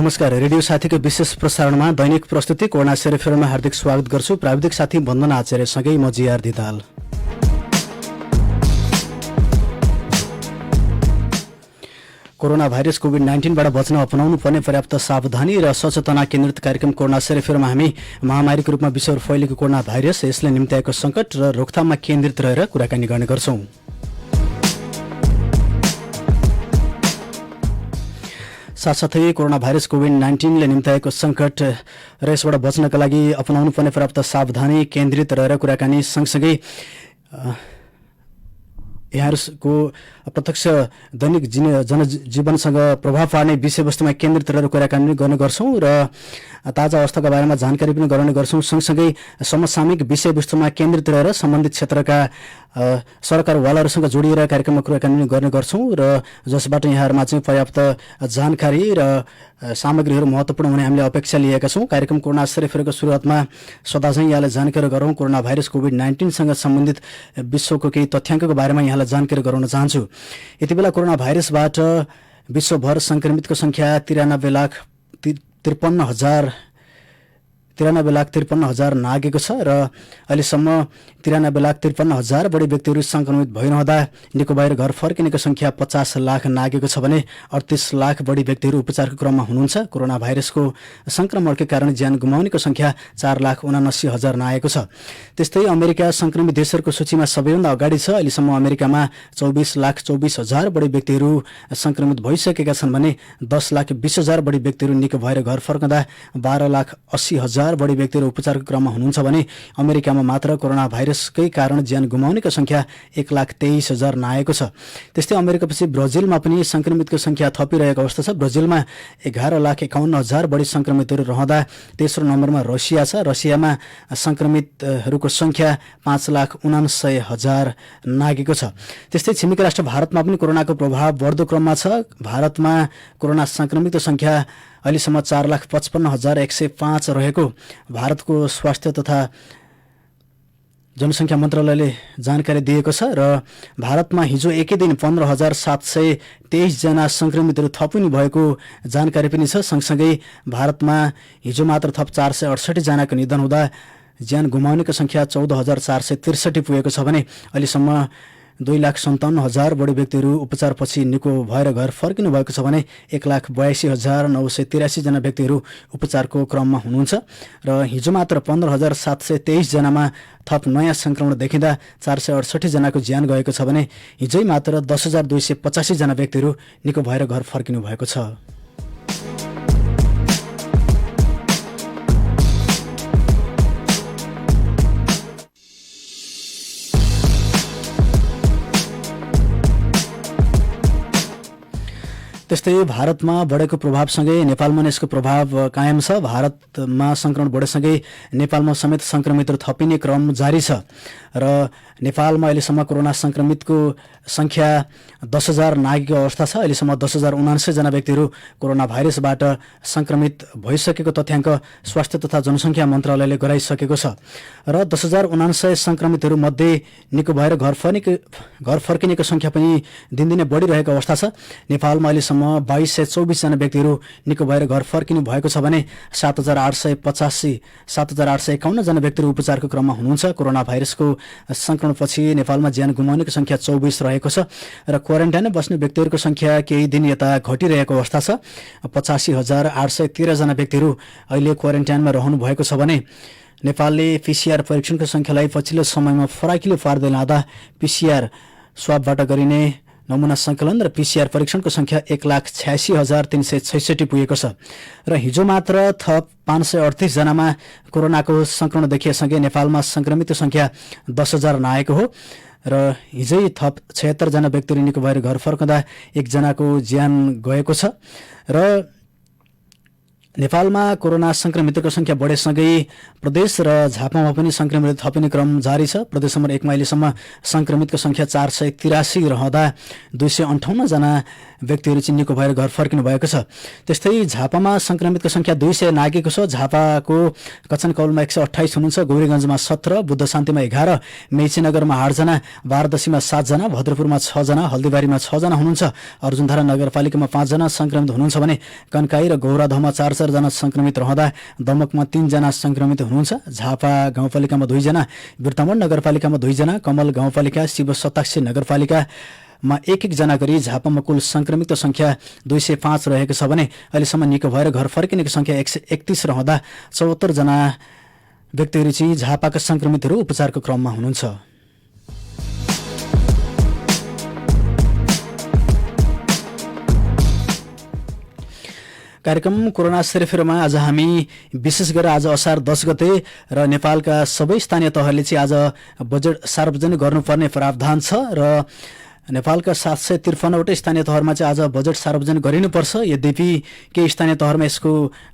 नमस्कार। रेडियो साथीको विशेष प्रसारणमा दैनिक प्रस्तुति कोरोना सेरोफेरोमा हार्दिक स्वागत गर्छु। प्राविधिक साथी वन्दना आचार्यसँगै म जिआर दिताल। कोरोना भाइरस कोभिड-19बाट बच्न अपनाउनु पर्ने पर्याप्त सावधानी र सचेतना केन्द्रित कार्यक्रम कोरोना सेरोफेरोमा हामी महामारीको रूपमा विश्वभर फैलेको कोरोना भाइरस, यसले निम्त्याएको सङ्कट र रोकथाममा केन्द्रित रहेर कुराकानी गर्ने गर्छौं। साथसाथै कोरोना भाइरस कोभिड-19ले निम्त्याएको सङ्कट र यसबाट बच्नका लागि अपनाउनु पर्ने पर्याप्त सावधानी केन्द्रित रहेर कुराकानी सँगसँगै यहाँहरूको प्रत्यक्ष दैनिक जनजीवनसँग प्रभाव पार्ने विषयवस्तुमा केन्द्रित रहेर कुराकानी गर्ने गर्छौं र ताजा अवस्थाका बारेमा जानकारी पनि गराउने गर्छौं। सँगसँगै समसामयिक विषयवस्तुमा केन्द्रित रहेर सम्बन्धित क्षेत्रका सरकारवालाहरूसँग जोडिएर कार्यक्रममा कुराकानी गर्ने गर्छौं र जसबाट यहाँहरूमा चाहिँ पर्याप्त जानकारी र सामग्रीहरू महत्त्वपूर्ण हुने हामीले अपेक्षा लिएका छौं। कार्यक्रम कोरोना सेरोफेरोको सुरुवातमा सदा चाहिँ यहाँलाई जानकारी गरौँ। कोरोना भाइरस कोभिड-19सँग सम्बन्धित विश्वको केही तथ्याङ्कको बारेमा यहाँलाई जानकारी गराउन चाहन्छु। यति बेला कोरोना भाइरसबाट विश्वभर संक्रमितको संख्या 93,53,000 नागेको छ र अहिलेसम्म 93,53,000 बढी व्यक्तिहरू संक्रमित भइरहँदा निको भएर घर फर्किनेको संख्या 50 लाख नागेको छ भने 38 लाख बढी व्यक्तिहरू उपचारको क्रममा हुनुहुन्छ। कोरोना भाइरसको संक्रमणकै कारण ज्यान गुमाउनेको संख्या 4,79,000 नागेको छ। त्यस्तै अमेरिका संक्रमित देशहरूको सूचीमा सबैभन्दा अगाडि छ। अहिलेसम्म अमेरिकामा 24,24,000 बढी व्यक्तिहरू संक्रमित भइसकेका छन् भने 10,20,000 बढी व्यक्तिहरू निको भएर घर फर्कँदा 12,80,000 बढी व्यक्तिहरू उपचारको क्रममा हुनुहुन्छ भने अमेरिकामा मात्र कोरोना भाइरसकै कारण ज्यान गुमाउनेको संख्या 1,23,000 नागेको छ। त्यस्तै अमेरिकापछि ब्राजिलमा पनि संक्रमितको संख्या थपिरहेको अवस्था छ। ब्राजिलमा 11,51,000 बढी संक्रमितहरू रहँदा तेस्रो नम्बरमा रसिया छ। रसियामा संक्रमितहरूको संख्या 5,79,000 नागेको छ। त्यस्तै छिमेकी राष्ट्र भारतमा पनि कोरोनाको प्रभाव बढ्दो क्रममा छ। भारतमा कोरोना संक्रमितको संख्या अहिलेसम्म 4,55,105 रहेको भारतको स्वास्थ्य तथा जनसङ्ख्या मन्त्रालयले जानकारी दिएको छ र भारतमा हिजो एकै दिन 15,723 जना संक्रमितहरू थपिनु भएको जानकारी पनि छ। सँगसँगै भारतमा हिजो मात्र थप 468 जनाको निधन हुँदा ज्यान गुमाउनेको संख्या 14,463 पुगेको छ भने अहिलेसम्म 2,57,000 बढी व्यक्तिहरू उपचारपछि निको भएर घर फर्किनु भएको छ भने 1,82,983 जना व्यक्तिहरू उपचारको क्रममा हुनुहुन्छ र हिजो मात्र 15,723 जनामा थप नयाँ संक्रमण देखिँदा 468 जनाको ज्यान गएको छ भने हिजै मात्र 10,285 जना व्यक्तिहरू निको भएर घर फर्किनु भएको छ। त्यस्तै भारतमा बढेको प्रभावसँगै नेपालमा पनि यसको प्रभाव कायम छ। भारतमा संक्रमण बढेसँगै नेपालमा समेत संक्रमितहरू थपिने क्रम जारी छ र नेपालमा अहिलेसम्म कोरोना संक्रमितको संख्या 10,000 नागेको अवस्था छ। अहिलेसम्म 10,079 जना व्यक्तिहरू कोरोना भाइरसबाट संक्रमित भइसकेको तथ्याङ्क स्वास्थ्य तथा जनसङ्ख्या मन्त्रालयले गराइसकेको छ र 10,079 संक्रमितहरू मध्ये निको भएर घर फर्किनेको संख्या पनि दिनदिनै बढिरहेको अवस्था छ। नेपालमा अहिलेसम्म 2,224 जना व्यक्तिहरू निको भएर घर फर्किनु भएको छ भने 7,851 जना व्यक्तिहरू उपचारको क्रममा हुनुहुन्छ। कोरोना भाइरसको संक्रमणपछि नेपालमा ज्यान गुमाउनेको संख्या 24 रहेको छ र क्वारेन्टाइनमा बस्ने व्यक्तिहरूको संख्या केही दिन यता घटिरहेको अवस्था छ। 85,813 जना व्यक्तिहरू अहिले क्वारेन्टाइनमा रहनु भएको छ भने नेपालले पीसीआर परीक्षणको संख्यालाई पछिल्लो समयमा फराकिलो पार्दै लाँदा पीसीआर स्वाबबाट गरिने नमुना सङ्कलन र पीसीआर परीक्षणको संख्या 1,86,366 पुगेको छ र हिजो मात्र थप 538 जनामा कोरोनाको संक्रमण देखिएसँगै नेपालमा संक्रमितको संख्या 10,000 नागेको हो र हिजै थप 76 जना व्यक्तिहरू निको भएर घर फर्कँदा 1 जनाको ज्यान गएको छ र नेपालमा कोरोना संक्रमितको संख्या बढेसँगै प्रदेश र झापामा पनि संक्रमित थपिने क्रम जारी छ। प्रदेश नम्बर 1मा अहिलेसम्म संक्रमितको संख्या 483 रहँदा 258 जना व्यक्तिहरू चिनिएको भएर घर फर्किनु भएको छ। त्यस्तै झापामा संक्रमितको संख्या 200 नागेको छ। झापाको कचनकौलमा 128 हुनुहुन्छ, गौरीगञ्जमा 17, बुद्ध शान्तिमा 11, मेचीनगरमा 8 जना, बारदशीमा 7 जना, भद्रपुरमा 6 जना, हल्दीबारीमा 6 जना हुनुहुन्छ। अर्जुनधारा नगरपालिकामा 5 जना संक्रमित हुनुहुन्छ भने कन्काई र गौरादहमा 4 जना संक्रमित रहँदा दमकमा 3 जना संक्रमित हुनुहुन्छ। झापा गाउँपालिकामा 2 जना, बिर्तामोड नगरपालिकामा 2 जना, कमल गाउँपालिका, शिव सताक्षी नगरपालिकामा 1-1 जना गरी झापामा कुल संक्रमितको संख्या 205 रहेको छ भने अहिलेसम्म निको भएर घर फर्किनेको संख्या 131 रहँदा 74 जना व्यक्तिहरू चाहिँ झापाका संक्रमितहरू उपचारको क्रममा हुनुहुन्छ। कार्यक्रम कोरोना सेरोफेरोमा आज हामी विशेष गरेर आज असार 10 गते र नेपालका सबै स्थानीय तहले चाहिँ आज बजेट सार्वजनिक गर्नुपर्ने प्रावधान छ र नेपालका 753वटा स्थानीय तहरमा चाहिँ आज बजेट सार्वजनिक गरिनुपर्छ। यद्यपि केही स्थानीय तहरमा यसको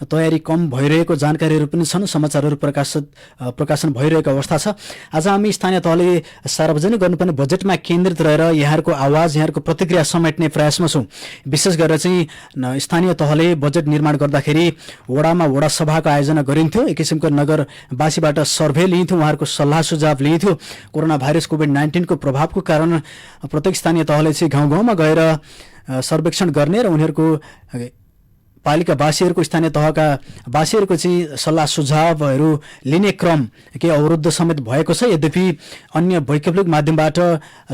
तयारी कम भइरहेको जानकारीहरू पनि छन्, समाचारहरू प्रकाशन भइरहेको अवस्था छ। आज हामी स्थानीय तहले सार्वजनिक गर्नुपर्ने बजेटमा केन्द्रित रहेर यहाँहरूको आवाज, यहाँहरूको प्रतिक्रिया समेट्ने प्रयासमा छौँ। विशेष गरेर चाहिँ स्थानीय तहले बजेट निर्माण गर्दाखेरि वडामा वडा सभाको आयोजना गरिन्थ्यो, एक किसिमको नगरवासीबाट सर्भे लिइन्थ्यो, उहाँहरूको सल्लाह सुझाव लिइन्थ्यो। कोरोना भाइरस कोभिड-19 को प्रभावको कारण प्रत्येक स्थानीय तहले चाहिँ गाउँ गाउँमा गएर सर्वेक्षण गर्ने र उनीहरूको पालिकावासीहरूको स्थानीय तहका वासीहरूको चाहिँ सल्लाह सुझावहरू लिने क्रम केही अवरुद्ध समेत भएको छ। यद्यपि अन्य वैकल्पिक माध्यमबाट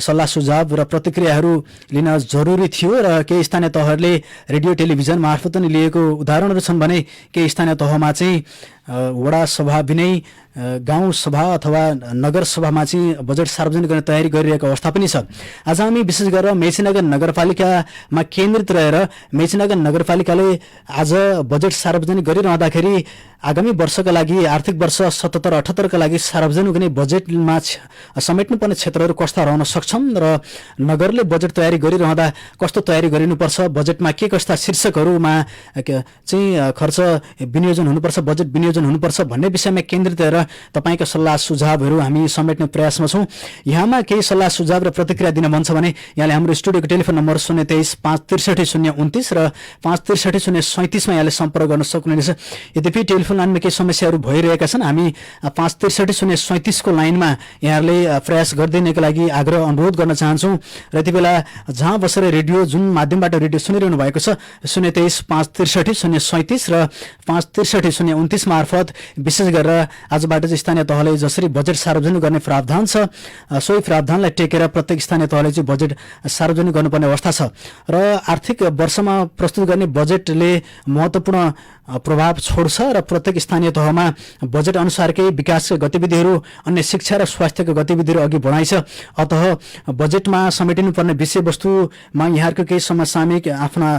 सल्लाह सुझाव र प्रतिक्रियाहरू लिन जरुरी थियो र केही स्थानीय तहहरूले रेडियो टेलिभिजन मार्फत पनि लिएको उदाहरणहरू छन् भने केही स्थानीय तहमा चाहिँ वडा सभा बिनै गाउँ सभा अथवा नगर सभामा चाहिँ बजेट सार्वजनिक गर्ने तयारी गरिरहेको अवस्था पनि छ। आज हामी विशेष गरेर मेचीनगर नगरपालिकामा केन्द्रित रहेर मेचीनगर नगरपालिकाले आज बजेट सार्वजनिक गरिरहँदाखेरि आगामी वर्षका लागि आर्थिक वर्ष 77-78 का लागि सार्वजनिक हुने बजेटमा समेट्नुपर्ने क्षेत्रहरू कस्ता रहन सक्छन् र नगरले बजेट तयारी गरिरहँदा कस्तो तयारी गरिनुपर्छ, बजेटमा के कस्ता शीर्षकहरूमा चाहिँ खर्च विनियोजन हुनुपर्छ, बजेट विनियोजन हुनुपर्छ भन्ने विषयमा केन्द्रित रहेर तपाईका सल्लाह सुझावहरू हामी समेट्ने प्रयासमा छौँ। यहाँमा केही सल्लाह सुझाव र प्रतिक्रिया दिन मन छ भने यहाँले हाम्रो स्टुडियोको टेलिफोन नम्बर 023 563 029 र 563 037 मा यहाँले सम्पर्क गर्न सक्नुहुनेछ। यद्यपि टेलिफोन लाइनमा केही समस्याहरू भइरहेका छन्, हामी 563 037 को लाइनमा यहाँहरूले प्रयास गरिदिनेको लागि आग्रह अनुरोध गर्न चाहन्छौँ। र यति बेला जहाँ बसेर रेडियो जुन माध्यमबाट रेडियो सुनिरहनु भएको छ 023 563 037 र 563 029 मार्फत विशेष गरेर आजबाट चाहिँ स्थानीय तहले जसरी बजेट सार्वजनिक गर्ने प्रावधान छ सोही प्रावधानलाई टेकेर प्रत्येक स्थानीय तहले चाहिँ बजेट सार्वजनिक गर्नुपर्ने अवस्था छ र आर्थिक वर्षमा प्रस्तुत गर्ने बजेटले महत्त्वपूर्ण प्रभाव छोड्छ र प्रत्येक स्थानीय तहमा बजेट अनुसारकै विकासका गतिविधिहरू, अन्य शिक्षा र स्वास्थ्यका गतिविधिहरू अघि बढाइछ। अतः बजेटमा समेटिनुपर्ने विषयवस्तुमा यहाँहरूको केही समसामयिक आफ्ना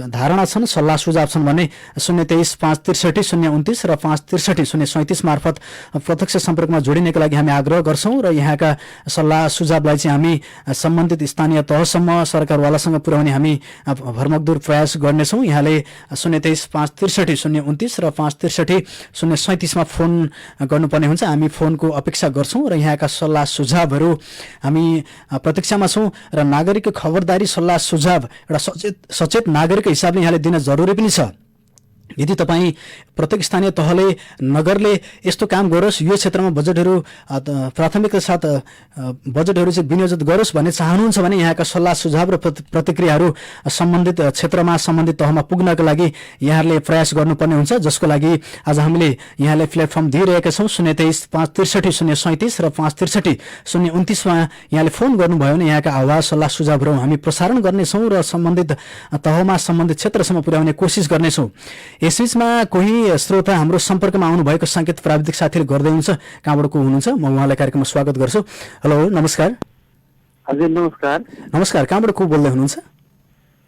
धारणा छन्, सल्लाह सुझाव छन् भने 023 563 029 र 563 037 मार्फत प्रत्यक्ष सम्पर्कमा जोडिनेको लागि हामी आग्रह गर्छौँ र यहाँका सल्लाह सुझावलाई चाहिँ हामी सम्बन्धित स्थानीय तहसम्म सरकारवालासँग पुर्याउने हामी भरमग्दुर प्रयास गर्नेछौँ। यहाँले 023 563 029 र 563 037 मा फोन गर्नुपर्ने हुन्छ। हामी फोनको अपेक्षा गर्छौँ र यहाँका सल्लाह सुझावहरू हामी प्रतीक्षामा छौँ र नागरिकको खबरदारी सल्लाह सुझाव एउटा सचेत नागरिकको हिसाबले यहाँले दिन जरुरी पनि छ। यदि तपाईँ प्रत्येक स्थानीय तहले नगरले यस्तो काम गरोस्, यो क्षेत्रमा बजेटहरू प्राथमिकता साथ बजेटहरू चाहिँ विनियोजित गरोस् भन्ने चाहनुहुन्छ भने यहाँका सल्लाह सुझाव र प्रतिक्रियाहरू सम्बन्धित क्षेत्रमा सम्बन्धित तहमा पुग्नका लागि यहाँहरूले प्रयास गर्नुपर्ने हुन्छ, जसको लागि आज हामीले यहाँलाई प्लेटफर्म दिइरहेका छौँ। 023 563 037 र 563 029 मा यहाँले फोन गर्नुभयो भने यहाँका आवाज सल्लाह सुझावहरू हामी प्रसारण गर्नेछौँ र सम्बन्धित तहमा सम्बन्धित क्षेत्रसम्म पुर्याउने कोसिस गर्नेछौँ। यसबीचमा कोही श्रोता हाम्रो सम्पर्कमा आउनुभएको सङ्केत प्राविधिक साथीले गर्दै हुन्छ, कहाँबाट को हुनुहुन्छ, म उहाँलाई कार्यक्रममा स्वागत गर्छु। हेलो, नमस्कार। हजुर नमस्कार। नमस्कार, कहाँबाट को बोल्दै हुनुहुन्छ?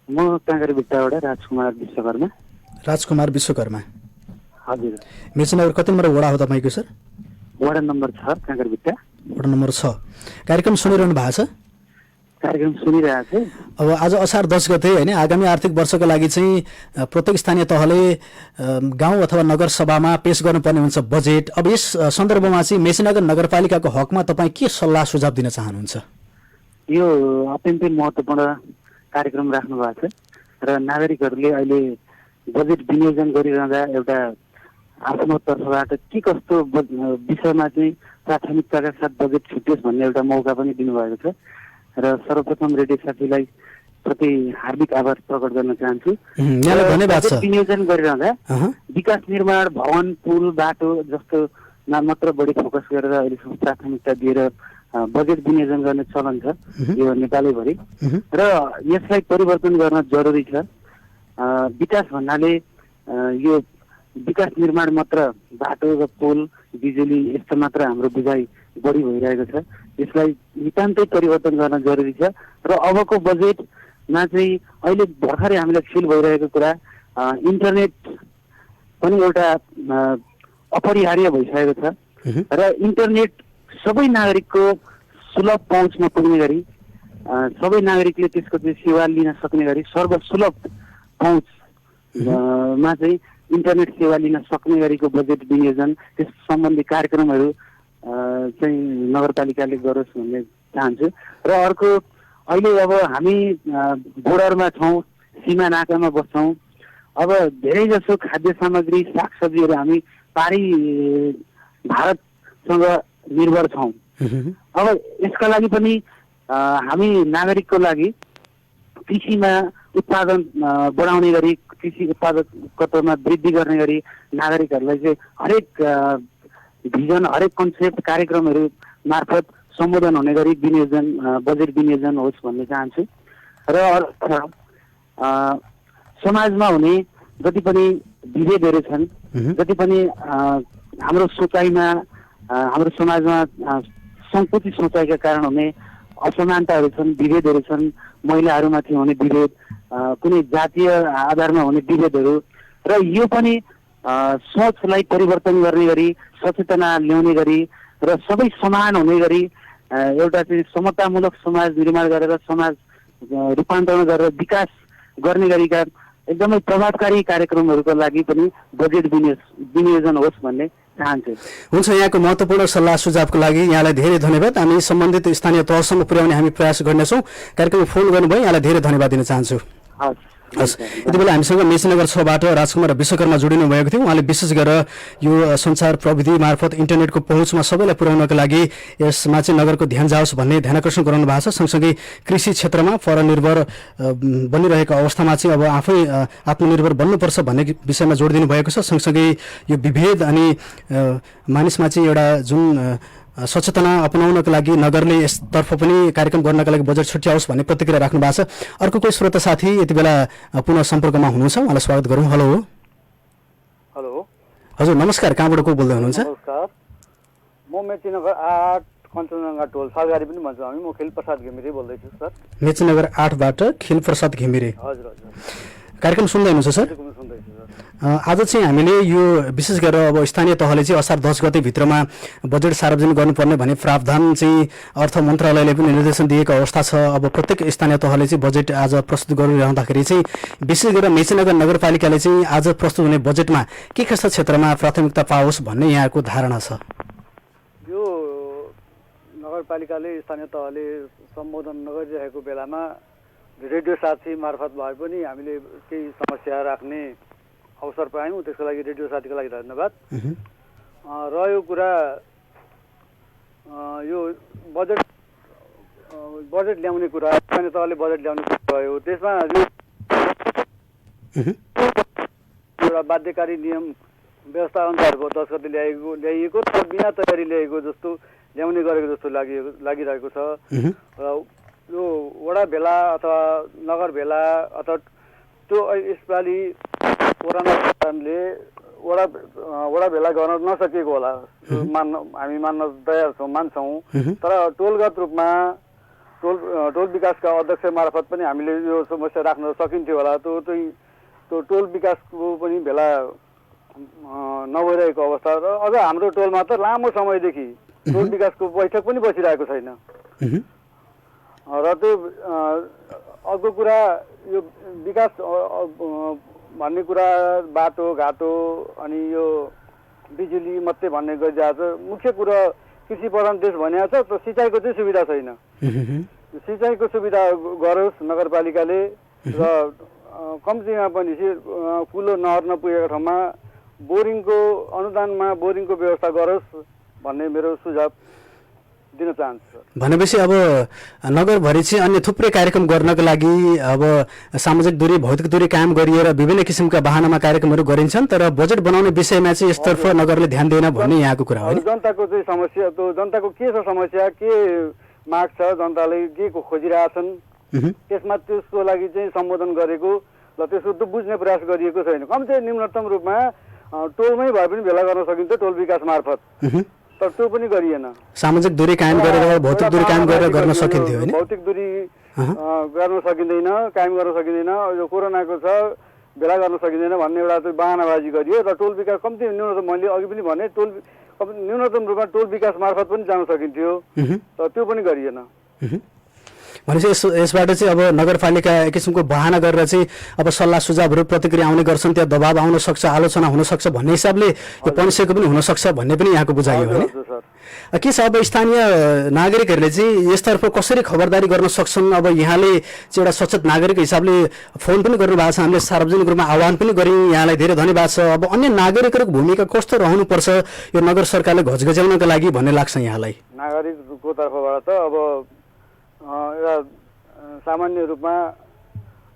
म काँकरभिट्टाबाट राजकुमार विश्वकर्मा। राजकुमार विश्वकर्मा, हजुर। मेचीनगर कति नम्बर वडा हो तपाईँको सर? वडा नम्बर 6 काँकरभिट्टा। वडा नम्बर 6। कार्यक्रम सुनिरहनु भएको छ? कार्यक्रम सुनिरहेको छु। अब आज असार 10 गते होइन, आगामी आर्थिक वर्षको लागि चाहिँ प्रत्येक स्थानीय तहले गाउँ अथवा नगर सभामा पेश गर्नुपर्ने हुन्छ बजेट। अब यस सन्दर्भमा चाहिँ मेचीनगर नगरपालिकाको हकमा तपाईँ के सल्लाह सुझाव दिन चाहनुहुन्छ? यो अत्यन्तै महत्त्वपूर्ण कार्यक्रम राख्नु भएको छ र नागरिकहरूले अहिले बजेट विनियोजन गरिरहँदा एउटा आफ्नो तर्फबाट के कस्तो विषयमा चाहिँ प्राथमिकताका साथ बजेट छुट्योस् भन्ने एउटा मौका पनि दिनुभएको छ र सर्वप्रथम रेडियो साथीलाई प्रति हार्दिक आभार प्रकट गर्न चाहन्छु। यहाँलाई धन्यवाद छ। बजेट विनियोजन गरिरहँदा विकास निर्माण, भवन, पुल, बाटो जस्तोमा मात्र बढी फोकस गरेर अहिलेसम्म प्राथमिकता दिएर बजेट विनियोजन गर्ने चलन छ यो नेपालैभरि र यसलाई परिवर्तन गर्न जरुरी छ। विकास भन्नाले यो विकास निर्माण मात्र, बाटो र पुल, बिजुली यस्तो मात्र हाम्रो बुझाइ बढी भइरहेको छ। यसलाई नितान्तै परिवर्तन गर्न जरुरी छ र अबको बजेटमा चाहिँ अहिले भर्खरै हामीलाई फिल भइरहेको कुरा इन्टरनेट पनि एउटा अपरिहार्य भइसकेको छ र इन्टरनेट सबै नागरिकको सुलभ पहुँचमा पुग्ने गरी, सबै नागरिकले त्यसको चाहिँ सेवा लिन सक्ने गरी सर्वसुलभ पहुँचमा चाहिँ इन्टरनेट सेवा लिन सक्ने गरीको बजेट विनियोजन, त्यस सम्बन्धी कार्यक्रमहरू चाहिँ नगरपालिकाले गरोस् भन्ने चाहन्छु। र अर्को, अहिले अब हामी बोर्डरमा छौँ, सीमा नाकामा बस्छौँ। अब धेरै जसो खाद्य सामग्री, सागसब्जीहरू हामी पारी भारतसँग निर्भर छौँ। अब यसका लागि पनि हामी नागरिकको लागि कृषिमा उत्पादन बढाउने गरी, कृषि उत्पादकतामा वृद्धि गर्ने गरी नागरिकहरूलाई चाहिँ हरेक भिजन, हरेक कन्सेप्ट कार्यक्रमहरू मार्फत सम्बोधन हुने गरी विनियोजन, बजेट विनियोजन होस् भन्ने चाहन्छु। र अर्को समाजमा हुने जति पनि विभेदहरू छन्, जति पनि हाम्रो सोचाइमा, हाम्रो समाजमा सङ्कुचित सोचाइका कारण हुने असमानताहरू छन्, विभेदहरू छन्, महिलाहरूमाथि हुने विभेद, कुनै जातीय आधारमा हुने विभेदहरू, र यो पनि सोचलाई परिवर्तन गर्ने गरी, सचेतना ल्याउने गरी र सबै समान हुने गरी एउटा चाहिँ समतामूलक समाज निर्माण गरेर, समाज रूपान्तरण गरेर विकास गर्ने गरीका एकदमै प्रभावकारी कार्यक्रमहरूको लागि पनि बजेट विनियोजन होस् भन्ने चाहन्छु। हुन्छ, यहाँको महत्त्वपूर्ण सल्लाह सुझावको लागि यहाँलाई धेरै धन्यवाद। हामी सम्बन्धित स्थानीय तहसम्म पुर्याउने हामी प्रयास गर्नेछौँ। कार्यक्रममा फोन गर्नुभयो, यहाँलाई धेरै धन्यवाद दिन चाहन्छु। हस्, यति बेला हामीसँग मेचीनगर 6बाट राजकुमार विश्वकर्मा जोडिनु भएको थियो। उहाँले विशेष गरेर यो सञ्चार प्रविधि मार्फत इन्टरनेटको पहुँचमा सबैलाई पुर्याउनका लागि यसमा चाहिँ नगरको ध्यान जाओस् भन्ने ध्यानकर्षण गराउनु भएको छ। सँगसँगै कृषि क्षेत्रमा परनिर्भर बनिरहेको अवस्थामा चाहिँ अब आफै आत्मनिर्भर बन्नुपर्छ भन्ने विषयमा जोड दिनुभएको छ। सँगसँगै यो विभेद अनि मानिसमा चाहिँ एउटा जुन सचेतना अपनाउनको लागि नगरले यसतर्फ पनि कार्यक्रम गर्नका लागि बजेट छुट्याओस् भन्ने प्रतिक्रिया राख्नु भएको छ। अर्को कोही श्रोता साथी यति बेला पुनः सम्पर्कमा हुनुहुन्छ, उहाँलाई स्वागत गरौँ। हेलो हेलो, हजुर नमस्कार, कहाँबाट को बोल्दै हुनुहुन्छ? नमस्कार, म मेचीनगर 8 कञ्चनजङ्घा टोल सालगारी पनि भन्छौँ हामी। म खिलप्रसाद घिमिरे बोल्दैछु सर। मेचीनगर 8बाट खिलप्रसाद घिमिरे। हजुर हजुर, कार्यक्रम सुन्दै हुनुहुन्छ सर? सुन्दैछु सर। आज चाहिँ हामीले यो विशेष गरेर अब स्थानीय तहले चाहिँ असार 10 गते भित्रमा बजेट सार्वजनिक गर्नुपर्ने भन्ने प्रावधान चाहिँ अर्थ मन्त्रालयले पनि निर्देशन दिएको अवस्था छ। अब प्रत्येक स्थानीय तहले चाहिँ बजेट आज प्रस्तुत गरिरहँदाखेरि चाहिँ विशेष गरेर मेचीनगर नगरपालिकाले चाहिँ आज प्रस्तुत हुने बजेटमा के कस्ता क्षेत्रमा प्राथमिकता पाओस् भन्ने यहाँको धारणा छ? यो नगरपालिकाले, स्थानीय तहले सम्बोधन नगरिरहेको बेलामा रेडियो साथी मार्फत भए पनि हामीले केही समस्या राख्ने अवसर पायौँ। त्यसको लागि रेडियो साथीको लागि धन्यवाद। रह्यो कुरा यो बजेट ल्याउने कुरा, स्थानीय तहले बजेट ल्याउने कुरा भयो। त्यसमा एउटा बाध्यकारी नियम व्यवस्था अनुसारको 10 गते ल्याइएको र बिना तयारी ल्याएको जस्तो ल्याउने गरेको जस्तो लागिरहेको छ। र यो वडा भेला अथवा नगर भेला अथवा त्यो यसपालि कोरोना कारणले वडा भेला गर्न नसकेको होला, हामी मान्न तयार छौँ, मान्छौँ। तर टोलगत रूपमा टोल विकासका अध्यक्ष मार्फत पनि हामीले यो समस्या राख्न सकिन्थ्यो होला। त्यो टोल विकासको पनि भेला नभइरहेको अवस्था र अझ हाम्रो टोलमा त लामो समयदेखि टोल विकासको बैठक पनि बसिरहेको छैन। र त्यो अर्को कुरा यो विकास भन्ने कुरा बाटोघाटो अनि यो बिजुली मात्रै भन्ने गरिरहेको छ। मुख्य कुरा कृषि प्रधान देश भनिएको छ तर सिँचाइको चाहिँ सुविधा छैन। सिँचाइको सुविधा गरोस् नगरपालिकाले र कम्तीमा पनि कुलो नहर नपुगेको ठाउँमा बोरिङको अनुदानमा बोरिङको व्यवस्था गरोस् भन्ने मेरो सुझाव दिन चाहन्छु। भनेपछि अब नगरभरि चाहिँ अन्य थुप्रै कार्यक्रम गर्नको लागि अब सामाजिक दूरी भौतिक दूरी कायम गरिएर विभिन्न किसिमका बहानामा कार्यक्रमहरू गरिन्छन् तर बजेट बनाउने विषयमा चाहिँ यसतर्फ नगरले ध्यान दिएन भन्ने यहाँको कुरा हो। जनताको चाहिँ समस्या त्यो जनताको के छ समस्या के माग छ जनताले के खोजिरहेछन् त्यसमा त्यसको लागि चाहिँ सम्बोधन गरेको र त्यसको त बुझ्ने प्रयास गरिएको छैन। कम्ती न्यूनतम रूपमा टोलमै भए पनि भेला गर्न सकिन्छ टोल विकास मार्फत तर त्यो पनि गरिएन। सामाजिक दूरी कायम गरेर भौतिक दूरी कायम गरेर गर्न सकिन्थ्यो हैन? भौतिक दूरी गर्न सकिँदैन कायम गर्न सकिँदैन। यो कोरोनाको छ भेला गर्न सकिँदैन भन्ने एउटा चाहिँ बहानाबाजी गरियो र टोल विकास कम्ती न्यूनतम मैले अघि पनि भने टोल न्यूनतम रूपमा टोल विकास मार्फत पनि जान सकिन्थ्यो तर त्यो पनि गरिएन। भनेपछि यसबाट चाहिँ अब नगरपालिका एक किसिमको बहाना गरेर चाहिँ अब सल्लाह सुझावहरू प्रतिक्रिया आउने गर्छन् त्यहाँ दबाब आउन सक्छ आलोचना हुन सक्छ भन्ने हिसाबले यो पनिसेको पनि हुन सक्छ भन्ने पनि यहाँको बुझाइ हो हैन? के छ अब स्थानीय नागरिकहरूले चाहिँ यसतर्फ कसरी खबरदारी गर्न सक्छन्? अब यहाँले चाहिँ एउटा सचेत नागरिकको हिसाबले फोन पनि गर्नु भएको छ हामीले सार्वजनिक रूपमा आह्वान पनि गर्यौँ यहाँलाई धेरै धन्यवाद छ। अब अन्य नागरिकहरूको भूमिका कस्तो रहनुपर्छ यो नगर सरकारले घचघच्याउनका लागि भन्ने लाग्छ यहाँलाई? नागरिकको तर्फबाट त अब एउटा सामान्य रूपमा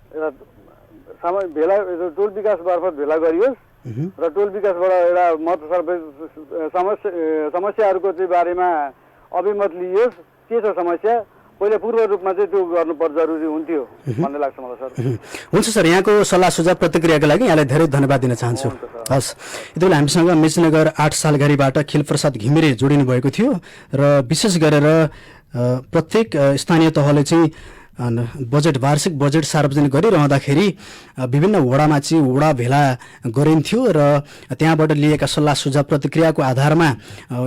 एउटा भेला टोल विकास मार्फत भेला गरियोस् र टोल विकासबाट एउटा मत समस्याहरूको चाहिँ बारेमा अभिमत लिइयोस् के छ समस्या पहिले पूर्व रूपमा चाहिँ त्यो गर्नुपर्छ जरुरी हुन्थ्यो भन्ने लाग्छ मलाई सर। हुन्छ सर यहाँको सल्लाह सुझाव प्रतिक्रियाको लागि यहाँलाई धेरै धन्यवाद दिन चाहन्छु। हस् यति बेला हामीसँग मेचीनगर 8 सालघारीबाट खिलप्रसाद घिमिरे जोडिनु भएको थियो र विशेष गरेर प्रत्येक स्थानीय तहले चाहिँ वार्षिक बजेट सार्वजनिक गरिरहँदाखेरि विभिन्न वडामा चाहिँ वडा भेला गरिन्थ्यो र त्यहाँबाट लिएका सल्लाह सुझाव प्रतिक्रियाको आधारमा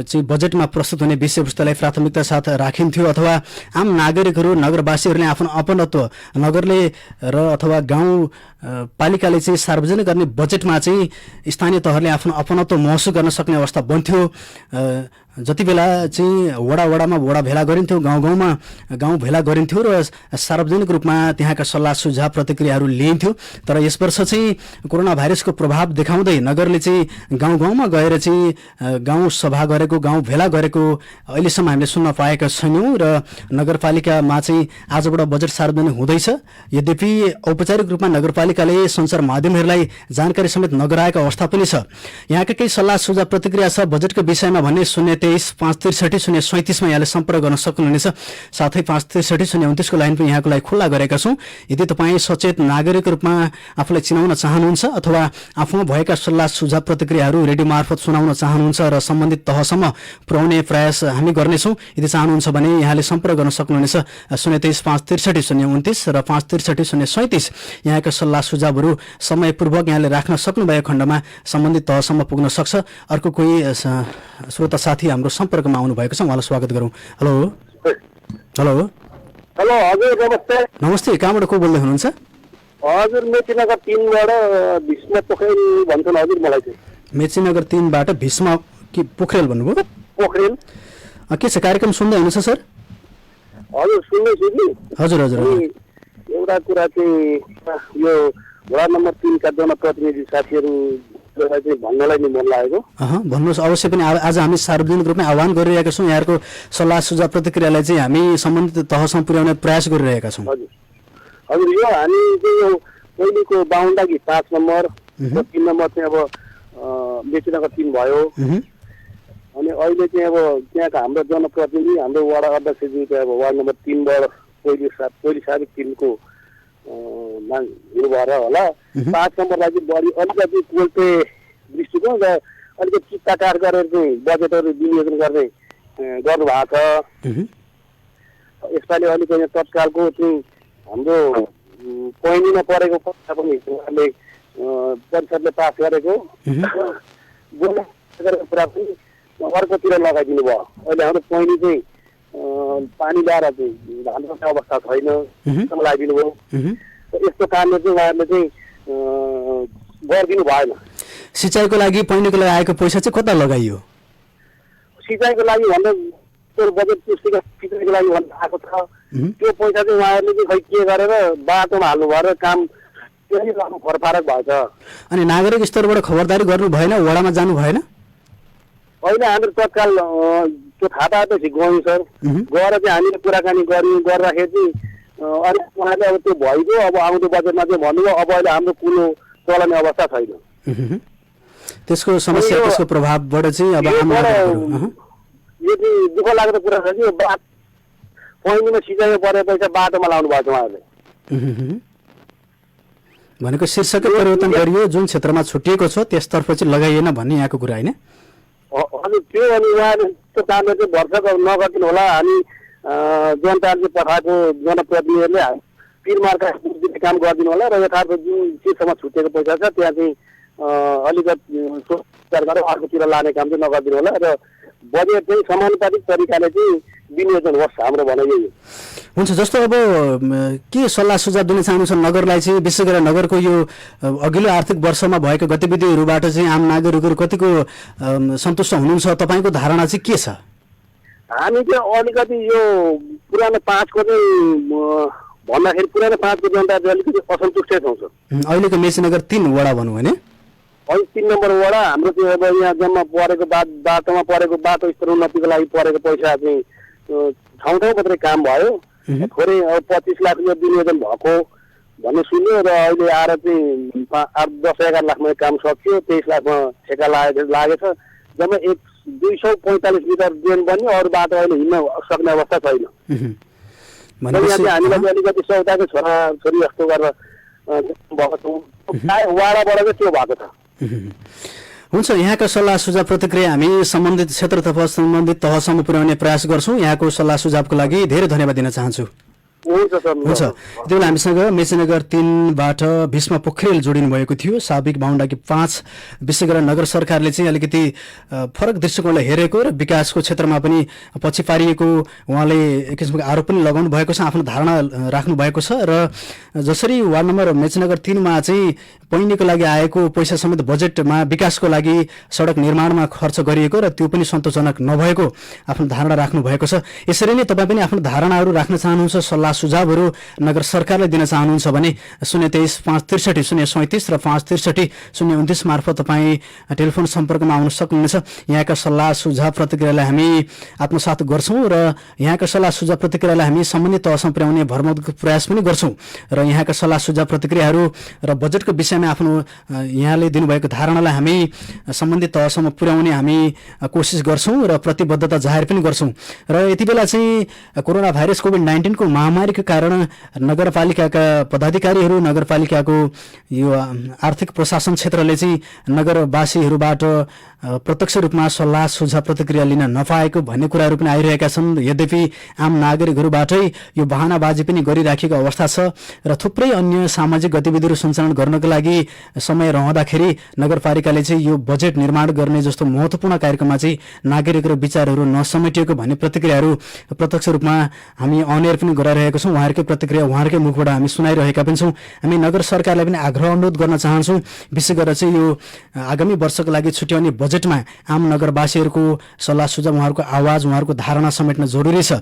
चाहिँ बजेटमा प्रस्तुत हुने विषयवस्तुलाई प्राथमिकता साथ राखिन्थ्यो अथवा आम नागरिकहरू नगरवासीहरूले आफ्नो अपनत्व नगरले र अथवा गाउँ पालिकाले चाहिँ सार्वजनिक गर्ने बजेटमा चाहिँ स्थानीय तहले आफ्नो अपनत्व महसुस गर्न सक्ने अवस्था बन्थ्यो। जति बेला चाहिँ वडामा वडा भेला गरिन्थ्यो गाउँ भेला गरिन्थ्यो र सार्वजनिक रूपमा त्यहाँका सल्लाह सुझाव प्रतिक्रियाहरू लिइन्थ्यो। तर यस वर्ष चाहिँ कोरोना भाइरसको प्रभाव देखाउँदै नगरले चाहिँ गाउँमा गएर चाहिँ गाउँ सभा गरेको गाउँ भेला गरेको अहिलेसम्म हामीले सुन्न पाएका छैनौँ र नगरपालिकामा चाहिँ आजबाट बजेट सार्वजनिक हुँदैछ। यद्यपि औपचारिक रूपमा नगरपालिकाले सञ्चार माध्यमहरूलाई जानकारी समेत नगराएको अवस्था पनि छ। यहाँका केही सल्लाह सुझाव प्रतिक्रिया छ बजेटको विषयमा भन्ने 023-563-037 मा यहाँले सम्पर्क गर्न सक्नुहुनेछ। साथै 563-029 को लाइन पनि यहाँको लागि खुल्ला गरेका छौँ। यदि तपाईँ सचेत नागरिक रूपमा आफूलाई चिनाउन चाहनुहुन्छ अथवा आफूमा भएका सल्लाह सुझाव प्रतिक्रियाहरू रेडियो मार्फत सुनाउन चाहनुहुन्छ र सम्बन्धित तहसम्म पुर्याउने प्रयास हामी गर्नेछौँ। यदि चाहनुहुन्छ भने यहाँले सम्पर्क गर्न सक्नुहुनेछ 023-563-029 र 563-037। यहाँका सल्लाह सुझावहरू समयपूर्वक यहाँले राख्न सक्नुभएको खण्डमा सम्बन्धित तहसम्म पुग्न सक्छ। अर्को कोही श्रोता साथी हाम्रो सम्पर्कमा आउनु भएको छ उहाँलाई स्वागत गरौँ। हेलो हेलो हेलो हजुर नमस्ते। नमस्ते कहाँबाट को बोल्दै हुनुहुन्छ? हजुर मेचीनगर 3 बाट भीष्म पोखरेल भन्छन् हजुर मलाई चाहिँ। मेचीनगर 3 बाट भीष्म पोखरेल भन्नुभयो? पोखरेल। के छ कार्यक्रम सुन्दै हुनुहुन्छ सर? हजुर सुन्दैछु कि। हजुर हजुर एउटा कुरा चाहिँ यो वडा नम्बर 3 का जनप्रतिनिधि साथीहरू चाहिँ भन्नलाई नि मन लागेको। भन्नुहोस् अवश्य पनि। आज हामी सार्वजनिक रूपमा आह्वान गरिरहेका छौँ। यहाँको सल्लाह सुझाव प्रतिक्रियालाई चाहिँ हामी सम्बन्धित तहसम्म पुर्याउने प्रयास गरिरहेका छौँ। हजुर हजुर यो हामी चाहिँ यो पहिलेको बाहुन्डाकी 5 नम्बर 3 नम्बर चाहिँ अब मेचीनगर 3 भयो अनि अहिले चाहिँ अब त्यहाँका हाम्रो जनप्रतिनिधि हाम्रो वडा अध्यक्षज्यू चाहिँ अब वार्ड नम्बर 3 बाट पहिले साबिक 3 को माग भएर होला 5 नम्बरलाई चाहिँ बढी अलिकति पोल्टे दृष्टिकोण र अलिकति चित्ताकार गरेर चाहिँ बजेटहरू विनियोजन गर्नु भएको छ। यसपालि अलिकति तत्कालको चाहिँ हाम्रो पैनीमा परेको पैसा पनि उहाँले परिषदले पास गरेको कुरा पनि अर्कोतिर लगाइदिनु भयो। अहिले हाम्रो पैनी चाहिँ पानी ल्याएर चाहिँ धान रोप्ने अवस्था छैन लगाइदिनु भयो। यस्तो कामले चाहिँ उहाँहरूले चाहिँ गरिदिनु भएन। सिँचाइको लागि पहिलेको लागि आएको पैसा चाहिँ कता लगाइयो? सिँचाइको लागि भन्दा बजेट पुस्तिका सिँचाइको लागि भन्दा आएको छ। त्यो पैसा चाहिँ उहाँहरूले चाहिँ खै के गरेर बाटोमा हाल्नु भएर काम त्यही लाग्नु फरक भएछ। अनि नागरिक स्तरबाट खबरदारी गर्नु भएन? वडामा जानु भएन? होइन, हामीले तत्काल त्यो थाहा पाएपछि गयौँ सर। गएर चाहिँ हामीले कुराकानी गर्दाखेरि चाहिँ अलिक उहाँले अब त्यो भइगयो। अब आउँदो बजेटमा चाहिँ भन्नुभयो अब अहिले हाम्रो कुलो चलाउने अवस्था छैन। त्यसको समस्या त्यसको प्रभावबाट चाहिँ अब यो चाहिँ दुःख लाग्दो कुरा छ कि पहिलेमा सिँचाइमा परेको पैसा बाटोमा लाउनु भएको छ उहाँहरूले। भनेको शीर्षकै परिवर्तन गरियो, जुन क्षेत्रमा छुटिएको छ त्यसतर्फ चाहिँ लगाइएन भन्ने यहाँको कुरा होइन? अनि त्यो अनि उहाँले त्यो कामले चाहिँ भर्खर नगरिदिनु होला। अनि जनताले पठाएको जनप्रतिनिधिहरूले पिरमार्का दिने काम गरिदिनु होला र यथार्थ जुन शीर्षमा छुटेको पैसा छ त्यहाँ चाहिँ अलिकति सोच गरेर अर्कोतिर लाने काम चाहिँ नगरिदिनु होला र बजेट चाहिँ समानुपातिक तरिकाले चाहिँ विनियोजन होस्, हाम्रो भनाइ यही हो। हुन्छ। जस्तो अब के सल्लाह सुझाव दिन चाहनुहुन्छ नगरलाई चाहिँ, विशेष गरेर नगरको यो अघिल्लो आर्थिक वर्षमा भएको गतिविधिहरूबाट चाहिँ आम नागरिकहरू कतिको सन्तुष्ट हुनुहुन्छ? तपाईँको धारणा चाहिँ के छ? हामी चाहिँ अलिकति यो पुरानो 5 को चाहिँ भन्दाखेरि पुरानो 5 को जनता चाहिँ अलिकति असन्तुष्टै छौँ सर। अहिलेको मेचीनगर 3 वडा भनौँ भने अहिले 3 नम्बर वडा हाम्रो चाहिँ अब यहाँ जम्मा परेको बाटोमा परेको बाटो स्तर उन्नतिको लागि परेको पैसा चाहिँ ठाउँ मात्रै काम भयो। थोरै अब 25 लाख रुपियाँ विनियोजन भएको भन्ने सुन्यो र अहिले आएर चाहिँ 10-11 लाखमा काम सक्यो। 23 लाखमा ठेका लागेछ। जम्मा 245 मिटर ड्रेन बन्यो, अरू बाटो अहिले हिँड्न सक्ने अवस्था छैन। यहाँ चाहिँ हामीलाई अलिकति सौताको छोराछोरी जस्तो गरेर भएको छौँ। वाडाबाट चाहिँ त्यो भएको छ। हुन्छ। यहाँका सल्लाह सुझाव प्रतिक्रिया हामी सम्बन्धित क्षेत्र तथा सम्बन्धित तहसम्म पुर्याउने प्रयास गर्छौँ। यहाँको सल्लाह सुझावको लागि धेरै धन्यवाद दिन चाहन्छु। हुन्छ सर। हुन्छ। यति बेला हामीसँग मेचीनगर 3बाट भीष्म पोखरेल जोडिनु भएको थियो। साबिक बाहुन्डाकी 5 विशेष गरेर नगर सरकारले चाहिँ अलिकति फरक दृष्टिकोणले हेरेको र विकासको क्षेत्रमा पनि पछि पारिएको उहाँले एक किसिमको आरोप पनि लगाउनु भएको छ, आफ्नो धारणा राख्नु भएको छ। र जसरी वार्ड नम्बर मेचीनगर 3मा चाहिँ पहिलेको लागि आएको पैसा समेत बजेटमा विकासको लागि सडक निर्माणमा खर्च गरिएको र त्यो पनि सन्तोषजनक नभएको आफ्नो धारणा राख्नु भएको छ। यसरी नै तपाईँ पनि आफ्नो धारणाहरू राख्न चाहनुहुन्छ, सल्लाह सुझावहरू नगर सरकारलाई दिन चाहनुहुन्छ भने 023 563 037 र 563 029 मार्फत तपाईँ टेलिफोन सम्पर्कमा आउन सक्नुहुनेछ। यहाँका सल्लाह सुझाव प्रतिक्रियालाई हामी आत्मसात गर्छौँ र यहाँका सल्लाह सुझाव प्रतिक्रियालाई हामी सम्बन्धित तहसम्म पुर्याउने भरमग्दो प्रयास पनि गर्छौँ। र यहाँका सल्लाह सुझाव प्रतिक्रियाहरू र बजेटको विषयमा आफ्नो यहाँले दिनुभएको धारणालाई हामी सम्बन्धित तहसम्म पुर्याउने हामी कोसिस गर्छौँ र प्रतिबद्धता जाहेर पनि गर्छौँ। र यति बेला चाहिँ कोरोना भाइरस कोभिड-19 को महामारीको कारण नगरपालिकाका पदाधिकारीहरू, नगरपालिकाको यो आर्थिक प्रशासन क्षेत्रले चाहिँ नगरवासीहरूबाट प्रत्यक्ष रूपमा सल्लाह सुझाव प्रतिक्रिया लिन नपाएको भन्ने कुराहरू पनि आइरहेका छन्। यद्यपि आम नागरिकहरूबाटै यो बहानाबाजी पनि गरिराखेको अवस्था छ र थुप्रै अन्य सामाजिक गतिविधिहरू सञ्चालन गर्नको लागि समय रहँदाखेरि नगरपालिकाले चाहिँ यो बजेट निर्माण गर्ने जस्तो महत्त्वपूर्ण कार्यक्रममा चाहिँ नागरिकहरू विचारहरू नसमेटिएको भन्ने प्रतिक्रियाहरू प्रत्यक्ष रूपमा हामी अनएयर पनि गराइरहेका छौँ। उहाँहरूकै प्रतिक्रिया उहाँहरूकै मुखबाट हामी सुनाइरहेका पनि छौँ। हामी नगर सरकारलाई पनि आग्रह अनुरोध गर्न चाहन्छौँ, विशेष गरेर चाहिँ यो आगामी वर्षको लागि छुट्याउने बजेटमा आम नगरवासीहरूको सल्लाह सुझाव, उहाँहरूको आवाज, उहाँहरूको धारणा समेट्न जरुरी छ।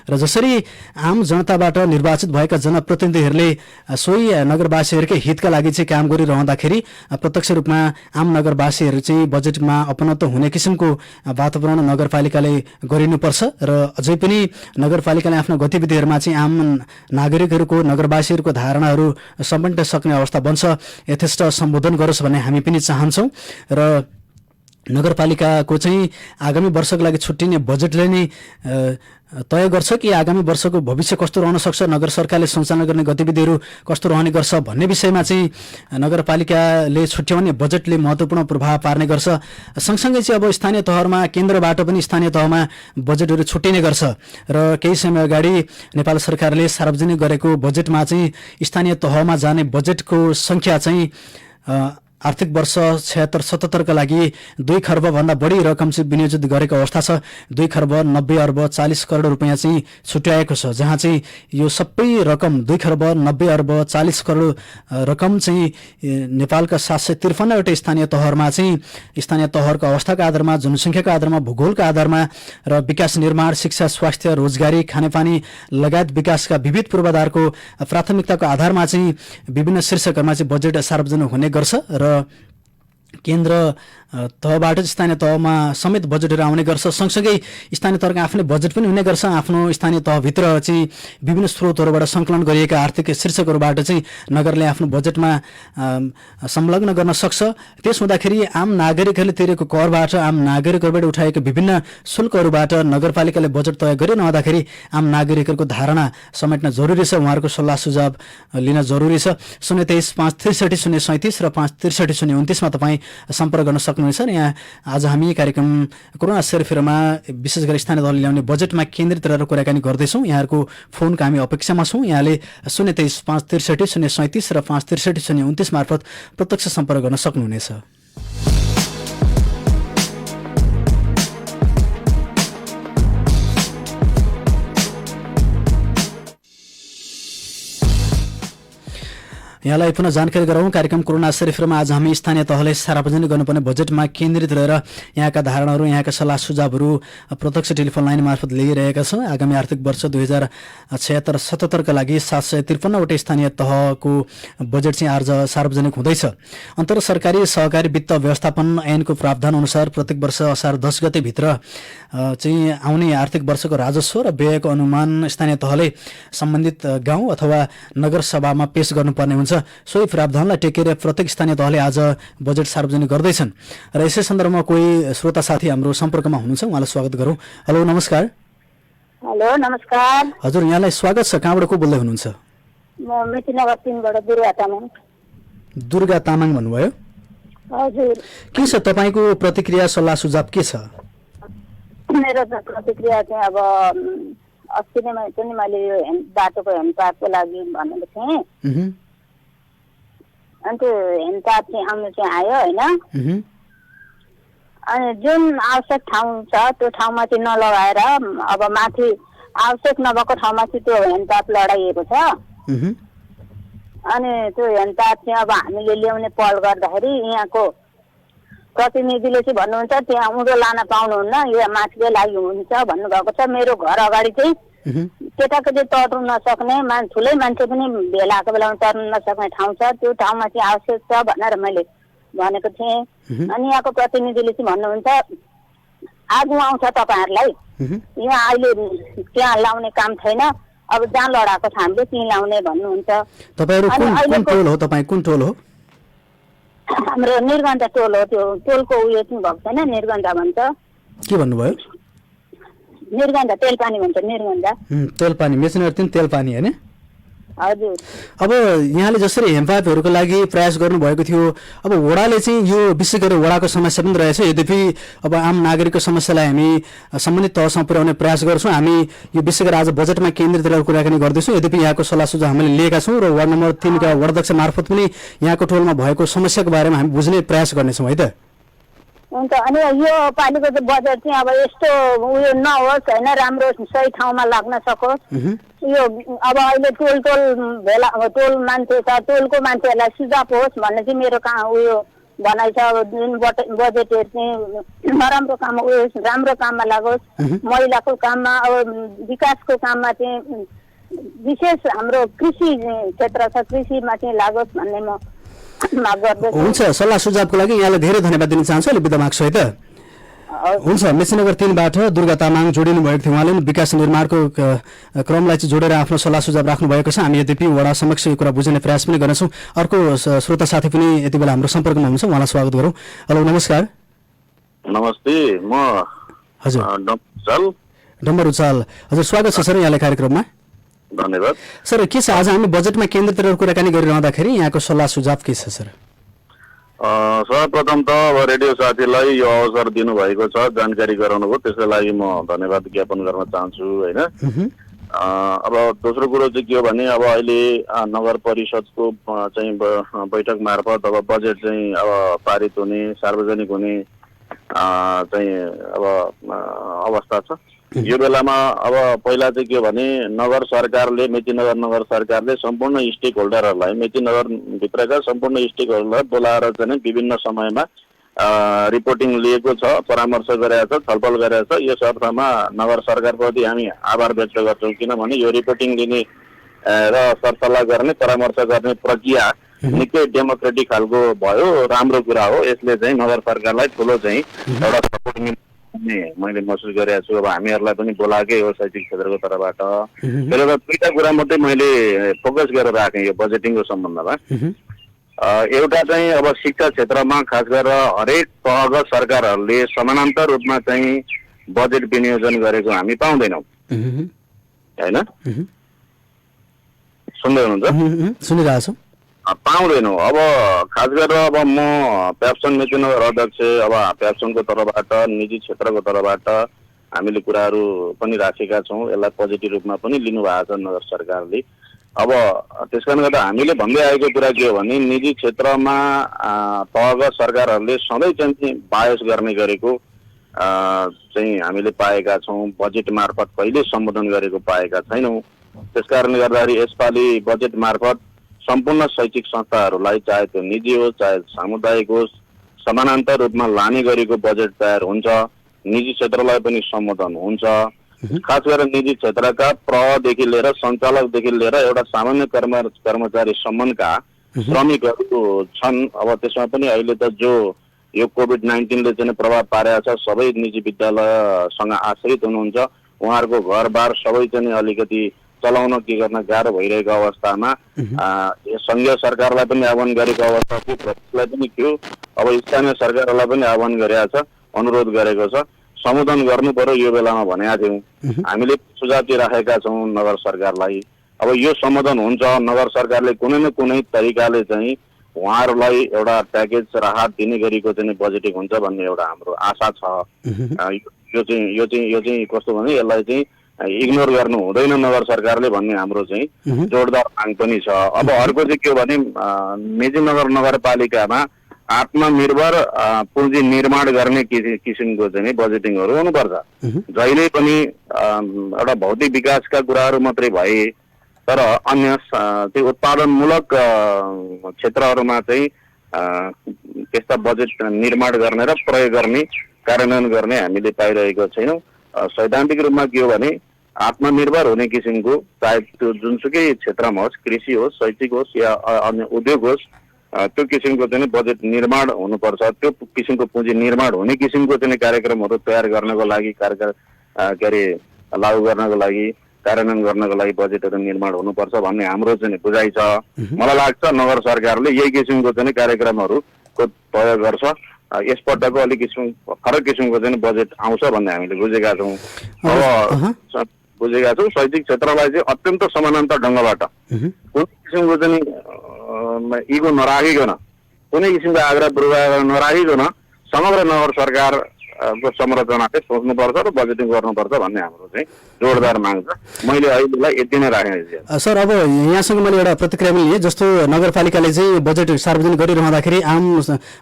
र जसरी आम जनताबाट निर्वाचित भएका जनप्रतिनिधिहरूले सोही नगरवासीहरूकै हितका लागि चाहिँ काम गरिरहँदाखेरि प्रत्यक्ष रूपमा आम नगरवासीहरू चाहिँ बजेटमा अपनत्व हुने किसिमको वातावरण नगरपालिकाले गरिनुपर्छ। र अझै पनि नगरपालिकाले आफ्नो गतिविधिहरूमा चाहिँ आम नागरिकहरूको, नगरवासीहरूको धारणाहरू समेट्न सक्ने अवस्था बन्छ, यथेष्ट सम्बोधन गरोस् भन्ने हामी पनि चाहन्छौँ। र नगरपालिकाको चाहिँ आगामी वर्षको लागि छुट्टिने बजेटले नै तय गर्छ कि आगामी वर्षको भविष्य कस्तो रहन सक्छ, नगर सरकारले सञ्चालन गर्ने गतिविधिहरू कस्तो रहने गर्छ भन्ने विषयमा चाहिँ नगरपालिकाले छुट्याउने बजेटले महत्त्वपूर्ण प्रभाव पार्ने गर्छ। सँगसँगै चाहिँ अब स्थानीय तहमा, केन्द्रबाट पनि स्थानीय तहमा बजेटहरू छुट्टिने गर्छ र केही समय अगाडि नेपाल सरकारले सार्वजनिक गरेको बजेटमा चाहिँ स्थानीय तहमा जाने बजेटको सङ्ख्या चाहिँ आर्थिक वर्ष 76-77 का लागि 2 खर्ब भन्दा बढी रकम चाहिँ विनियोजित गरेको अवस्था छ। 2 खर्ब 90 अर्ब 40 करोड रुपियाँ चाहिँ छुट्याएको छ, जहाँ चाहिँ यो सबै रकम 2 खर्ब 90 अर्ब 40 करोड रकम चाहिँ नेपालका 753वटा स्थानीय तहहरूमा चाहिँ स्थानीय तहहरूको अवस्थाका आधारमा, जनसङ्ख्याका आधारमा, भूगोलका आधारमा र विकास निर्माण, शिक्षा, स्वास्थ्य, रोजगारी, खानेपानी लगायत विकासका विविध पूर्वाधारको प्राथमिकताको आधारमा चाहिँ विभिन्न शीर्षकहरूमा चाहिँ बजेट सार्वजनिक हुने गर्छ र केन्द्र तहबाट स्थानीय तहमा समेत बजेटहरू आउने गर्छ। सँगसँगै स्थानीय तहका आफ्नै बजेट पनि हुने गर्छ। आफ्नो स्थानीय तहभित्र चाहिँ विभिन्न स्रोतहरूबाट सङ्कलन गरिएका आर्थिक शीर्षकहरूबाट चाहिँ नगरले आफ्नो बजेटमा संलग्न गर्न सक्छ। त्यस हुँदाखेरि आम नागरिकहरूले तिरेको करबाट, आम नागरिकहरूबाट उठाएको विभिन्न शुल्कहरूबाट नगरपालिकाले बजेट तय गरिरहँदाखेरि आम नागरिकहरूको धारणा समेट्न जरुरी छ, उहाँहरूको सल्लाह सुझाव लिन जरुरी छ। 023 563 037 र 563 029 मा तपाईँ सम्पर्क गर्न सक्नुहुन्छ। यहाँ आज हामी कार्यक्रम कोरोना सेरोफेरोमा विशेष गरी स्थानीय तहले ल्याउने बजेटमा केन्द्रित रहेर कुराकानी गर्दैछौँ। यहाँहरूको फोनको हामी अपेक्षामा छौँ। यहाँले 023 563 037 र 563 029 मार्फत प्रत्यक्ष सम्पर्क गर्न सक्नुहुनेछ। यहाँलाई पुनः जानकारी गराउँ। कार्यक्रम कोरोना सेरोफेरोमा आज हामी स्थानीय तहले सार्वजनिक गर्नुपर्ने बजेटमा केन्द्रित रहेर यहाँका धारणाहरू, यहाँका सल्लाह सुझावहरू प्रत्यक्ष टेलिफोन लाइन मार्फत लिइरहेका छौँ। आगामी आर्थिक वर्ष 2076-77 का लागि 753वटा स्थानीय तहको बजेट चाहिँ आज सार्वजनिक हुँदैछ। अन्तर सरकारी सहकारी वित्त व्यवस्थापन ऐनको प्रावधान अनुसार प्रत्येक वर्ष असार 10 गतेभित्र चाहिँ आउने आर्थिक वर्षको राजस्व र व्ययको अनुमान स्थानीय तहले सम्बन्धित गाउँ अथवा नगरसभामा पेश गर्नुपर्ने हुन्छ। सोही प्रावधानलाई टेकेर प्रत्येक स्थानीय तहले आज बजेट सार्वजनिक गर्दैछन् र यसै सन्दर्भमा कोही श्रोता साथी हाम्रो सम्पर्कमा हुनुहुन्छ, उहाँलाई स्वागत गरौँ। हेलो, नमस्कार। हेलो, नमस्कार। हजुर, यहाँलाई स्वागत छ। कहाँबाट को बोल्दै हुनुहुन्छ? म मेचीनगर 3 बाट दुर्गा तामाङ। दुर्गा तामाङ भन्नुभयो? हजुर। के छ तपाईँको प्रतिक्रिया, सल्लाह सुझाव के छ? मेरो प्रतिक्रिया चाहिँ अब अस्ति नै पनि मैले यो बाटोको हेन्डपातको लागि भनेको थिएँ। अनि त्यो हेन्डपात चाहिँ आउनु चाहिँ आयो होइन। अनि जुन आवश्यक ठाउँ छ त्यो ठाउँमा चाहिँ नलगाएर अब माथि आवश्यक नभएको ठाउँमा चाहिँ त्यो हेन्डपात लडाइएको छ। अनि त्यो हेन्डपात चाहिँ अब हामीले ल्याउने पहल गर्दाखेरि यहाँको प्रतिनिधिले चाहिँ भन्नुहुन्छ त्यहाँ उँधो लान पाउनुहुन्न, यो माथिकै लागि हुन्छ भन्नुभएको छ। मेरो घर अगाडि चाहिँ केटाकेटी तर्नु नसक्ने, ठुलै मान्छे पनि भेलाको बेलामा तर्नु नसक्ने ठाउँ छ। त्यो ठाउँमा चाहिँ आवश्यक छ भनेर मैले भनेको थिएँ। अनि यहाँको प्रतिनिधिले चाहिँ भन्नुहुन्छ आगो आउँछ तपाईँहरूलाई, यहाँ अहिले त्यहाँ लाउने काम छैन, अब जहाँ लडाएको छ हामीले त्यहीँ लाउने भन्नुहुन्छ। तपाईँहरू कुन टोल हो? तपाईँ कुन टोल हो? हाम्रो निर्गन्धा टोल हो। त्यो टोलको उयो चाहिँ भएको छैन, निर्गन्धा भन्छ। के भन्नुभयो? निर्गन्धा, तेलपानी भन्छ, निर्गन्धा। तेलपानी, मेचीनगर 3 तेलपानी होइन? हजुर। अब यहाँले जसरी हेम्पापहरूको लागि प्रयास गर्नुभएको थियो, अब वडाले चाहिँ यो विशेष गरी वडाको समस्या पनि रहेछ। यद्यपि अब आम नागरिकको समस्यालाई हामी सम्बन्धित तहसम्म पुर्याउने प्रयास गर्छौँ। हामी यो विशेष गरी आज बजेटमा केन्द्रित रहेर कुराकानी गर्दैछौँ। यद्यपि यहाँको सल्लाह सुझाव हामीले लिएका छौँ र वार्ड नम्बर 3 का वडाध्यक्ष मार्फत पनि यहाँको टोलमा भएको समस्याको बारेमा हामी बुझ्ने प्रयास गर्नेछौँ है त। हुन्छ। अनि यो पालिको बजेट चाहिँ अब यस्तो उयो नहोस् होइन, राम्रो सही ठाउँमा लाग्न सकोस्। यो अब अहिले टोल भेला टोल मान्छे छ, टोलको मान्छेहरूलाई सुझाव होस् भन्ने चाहिँ मेरो उयो भनाइ छ। जुन बजेटहरू चाहिँ नराम्रो काम उयो राम्रो काममा लागोस्, महिलाको काममा, अब विकासको काममा चाहिँ विशेष हाम्रो कृषि क्षेत्र छ, कृषिमा चाहिँ लागोस् भन्ने म माग गर्दछु। हुन्छ, सल्लाह सुझावको लागि यहाँलाई धेरै धन्यवाद दिन चाहन्छु। अहिले बिदा माग्छु है त। हुन्छ। मेचीनगर 3 बाट दुर्गा तामाङ जोडिनु भएको थियो। उहाँले विकास निर्माणको क्रमलाई चाहिँ जोडेर आफ्नो सल्लाह सुझाव राख्नु भएको छ। हामी यद्यपि वडा समक्ष यो कुरा बुझ्ने प्रयास पनि गर्नेछौँ। अर्को श्रोता साथी पनि यति बेला हाम्रो सम्पर्कमा हुनुहुन्छ, उहाँलाई स्वागत गरौँ। हेलो, नमस्कार। नमस्ते, म हजुर डम्बर उचाल। हजुर, स्वागत छ सर यहाँलाई कार्यक्रममा। धन्यवाद सर। के छ आज हामी बजेटमा केन्द्रित रहेर कुराकानी गरिरहँदाखेरि यहाँको सल्लाह सुझाव के छ सर? सर्वप्रथम त अब रेडियो साथीलाई यो अवसर दिनुभएको छ, जानकारी गराउनु भयो, त्यसको लागि म धन्यवाद ज्ञापन गर्न चाहन्छु होइन। अब दोस्रो कुरो चाहिँ के हो भने अब अहिले नगर परिषदको चाहिँ बैठक मार्फत अब बजेट चाहिँ अब पारित हुने सार्वजनिक हुने चाहिँ अब अवस्था छ। यो बेलामा अब पहिला चाहिँ के हो भने नगर सरकारले मेचीनगर नगर सरकारले सम्पूर्ण स्टेक होल्डरहरूलाई मेचीनगर भित्रका सम्पूर्ण स्टेक होल्डर बोलाएर चाहिँ विभिन्न समयमा रिपोर्टिङ लिएको छ, परामर्श गरेको छ, छलफल गरेको छ। यस अर्थमा नगर सरकारप्रति हामी आभार व्यक्त गर्छौँ, किनभने यो रिपोर्टिङ लिने र सरसल्लाह गर्ने परामर्श गर्ने प्रक्रिया निकै डेमोक्रेटिक खालको भयो, राम्रो कुरा हो। यसले चाहिँ नगर सरकारलाई ठुलो चाहिँ एउटा सपोर्ट मिल्ने मैले महसुस गरेको छु। अब हामीहरूलाई पनि बोलाएकै हो शैक्षिक क्षेत्रको तर्फबाट। त्यसले गर्दा दुईटा कुरा मात्रै मैले फोकस गरेर राखेँ यो बजेटिङको सम्बन्धमा। एउटा चाहिँ अब शिक्षा क्षेत्रमा खास गरेर हरेक तहका सरकारहरूले समानान्तर रूपमा चाहिँ बजेट विनियोजन गरेको हामी पाउँदैनौँ, होइन? सुन्दै हुनुहुन्छ? सुनिरहेको छु। पाउँदैनौँ। अब खास गरेर अब म प्याप्सन मेचीनगर अध्यक्ष, अब प्याप्सनको तर्फबाट निजी क्षेत्रको तर्फबाट हामीले कुराहरू पनि राखेका छौँ। यसलाई पोजिटिभ रूपमा पनि लिनुभएको छ नगर सरकारले। अब त्यस कारणले गर्दा हामीले भन्दै आएको कुरा के हो भने निजी क्षेत्रमा तहका सरकारहरूले सधैँ चाहिँ बायस गर्ने गरेको चाहिँ हामीले पाएका छौँ। बजेट मार्फत कहिले सम्बोधन गरेको पाएका छैनौँ। त्यस कारणले गर्दाखेरि यसपालि बजेट मार्फत सम्पूर्ण शैक्षिक संस्थाहरूलाई, चाहे त्यो निजी होस् चाहे सामुदायिक होस्, समानान्तर रूपमा लाने गरेको बजेट तयार हुन्छ। निजी क्षेत्रलाई पनि सम्बोधन हुन्छ। खास गरेर निजी क्षेत्रका प्रहदेखि लिएर सञ्चालकदेखि लिएर एउटा सामान्य कर्मचारीसम्मका श्रमिकहरू छन्। अब त्यसमा पनि अहिले त जो यो कोभिड-19ले चाहिँ प्रभाव पारेको छ, सबै निजी विद्यालयसँग आश्रित हुनुहुन्छ। उहाँहरूको घरबार सबै चाहिँ अलिकति चलाउन के गर्न गाह्रो भइरहेको अवस्थामा सङ्घीय सरकारलाई पनि आह्वान गरेको अवस्था थियो, प्रदेशलाई पनि थियो। अब स्थानीय सरकारहरूलाई पनि आह्वान गरेको छ, अनुरोध गरेको छ, सम्बोधन गर्नु पर्यो। यो बेलामा भनेका थियौँ, हामीले सुझाव दिइराखेका छौँ नगर सरकारलाई। अब यो सम्बोधन हुन्छ, नगर सरकारले कुनै न कुनै तरिकाले चाहिँ उहाँहरूलाई एउटा प्याकेज राहत दिने गरीको चाहिँ बजेटिङ हुन्छ भन्ने एउटा हाम्रो आशा छ। यो चाहिँ कस्तो भने यसलाई चाहिँ इग्नोर गर्नु हुँदैन नगर सरकारले भन्ने हाम्रो चाहिँ जोडदार माग पनि छ। अब अर्को चाहिँ के हो भने मेचीनगर नगरपालिकामा आत्मनिर्भर पुँजी निर्माण गर्ने किसिमको चाहिँ बजेटिङहरू हुनुपर्छ। जहिले पनि एउटा भौतिक विकासका कुराहरू मात्रै भए तर अन्य त्यो उत्पादनमूलक क्षेत्रहरूमा चाहिँ त्यस्ता बजेट निर्माण गर्ने र प्रयोग गर्ने, कार्यान्वयन गर्ने हामीले पाइरहेको छैनौँ। सैद्धान्तिक रूपमा के हो भने आत्मनिर्भर हुने किसिमको, चाहे त्यो जुनसुकै क्षेत्रमा होस्, कृषि होस्, शैक्षिक होस् या अन्य उद्योग होस्, त्यो किसिमको चाहिँ बजेट निर्माण हुनुपर्छ। त्यो किसिमको पुँजी निर्माण हुने किसिमको चाहिँ कार्यक्रमहरू तयार गर्नको लागि, लागू गर्नको लागि, कार्यान्वयन गर्नको लागि बजेटहरू निर्माण हुनुपर्छ भन्ने हाम्रो चाहिँ बुझाइ छ। मलाई लाग्छ नगर सरकारले यही किसिमको चाहिँ कार्यक्रमहरूको प्रयोग गर्छ। यसपटकको अलिक फरक किसिमको चाहिँ बजेट आउँछ भन्ने हामीले बुझेका छौँ। शैक्षिक क्षेत्रलाई चाहिँ अत्यन्त समानान्तर ढङ्गबाट कुनै किसिमको चाहिँ इगो नराखिकन, कुनै किसिमको आग्रह पूर्वाग्रह नराखिकन समग्र नगर सरकारको संरचना चाहिँ सोच्नुपर्छ र बजेटिङ गर्नुपर्छ भन्ने हाम्रो चाहिँ जोडदार माग छ। मैले अहिलेलाई यति नै राखेँ। सर, अब यहाँसँग मैले एउटा प्रतिक्रिया पनि लिएँ। जस्तो नगरपालिकाले चाहिँ बजेट सार्वजनिक गरिरहँदाखेरि आम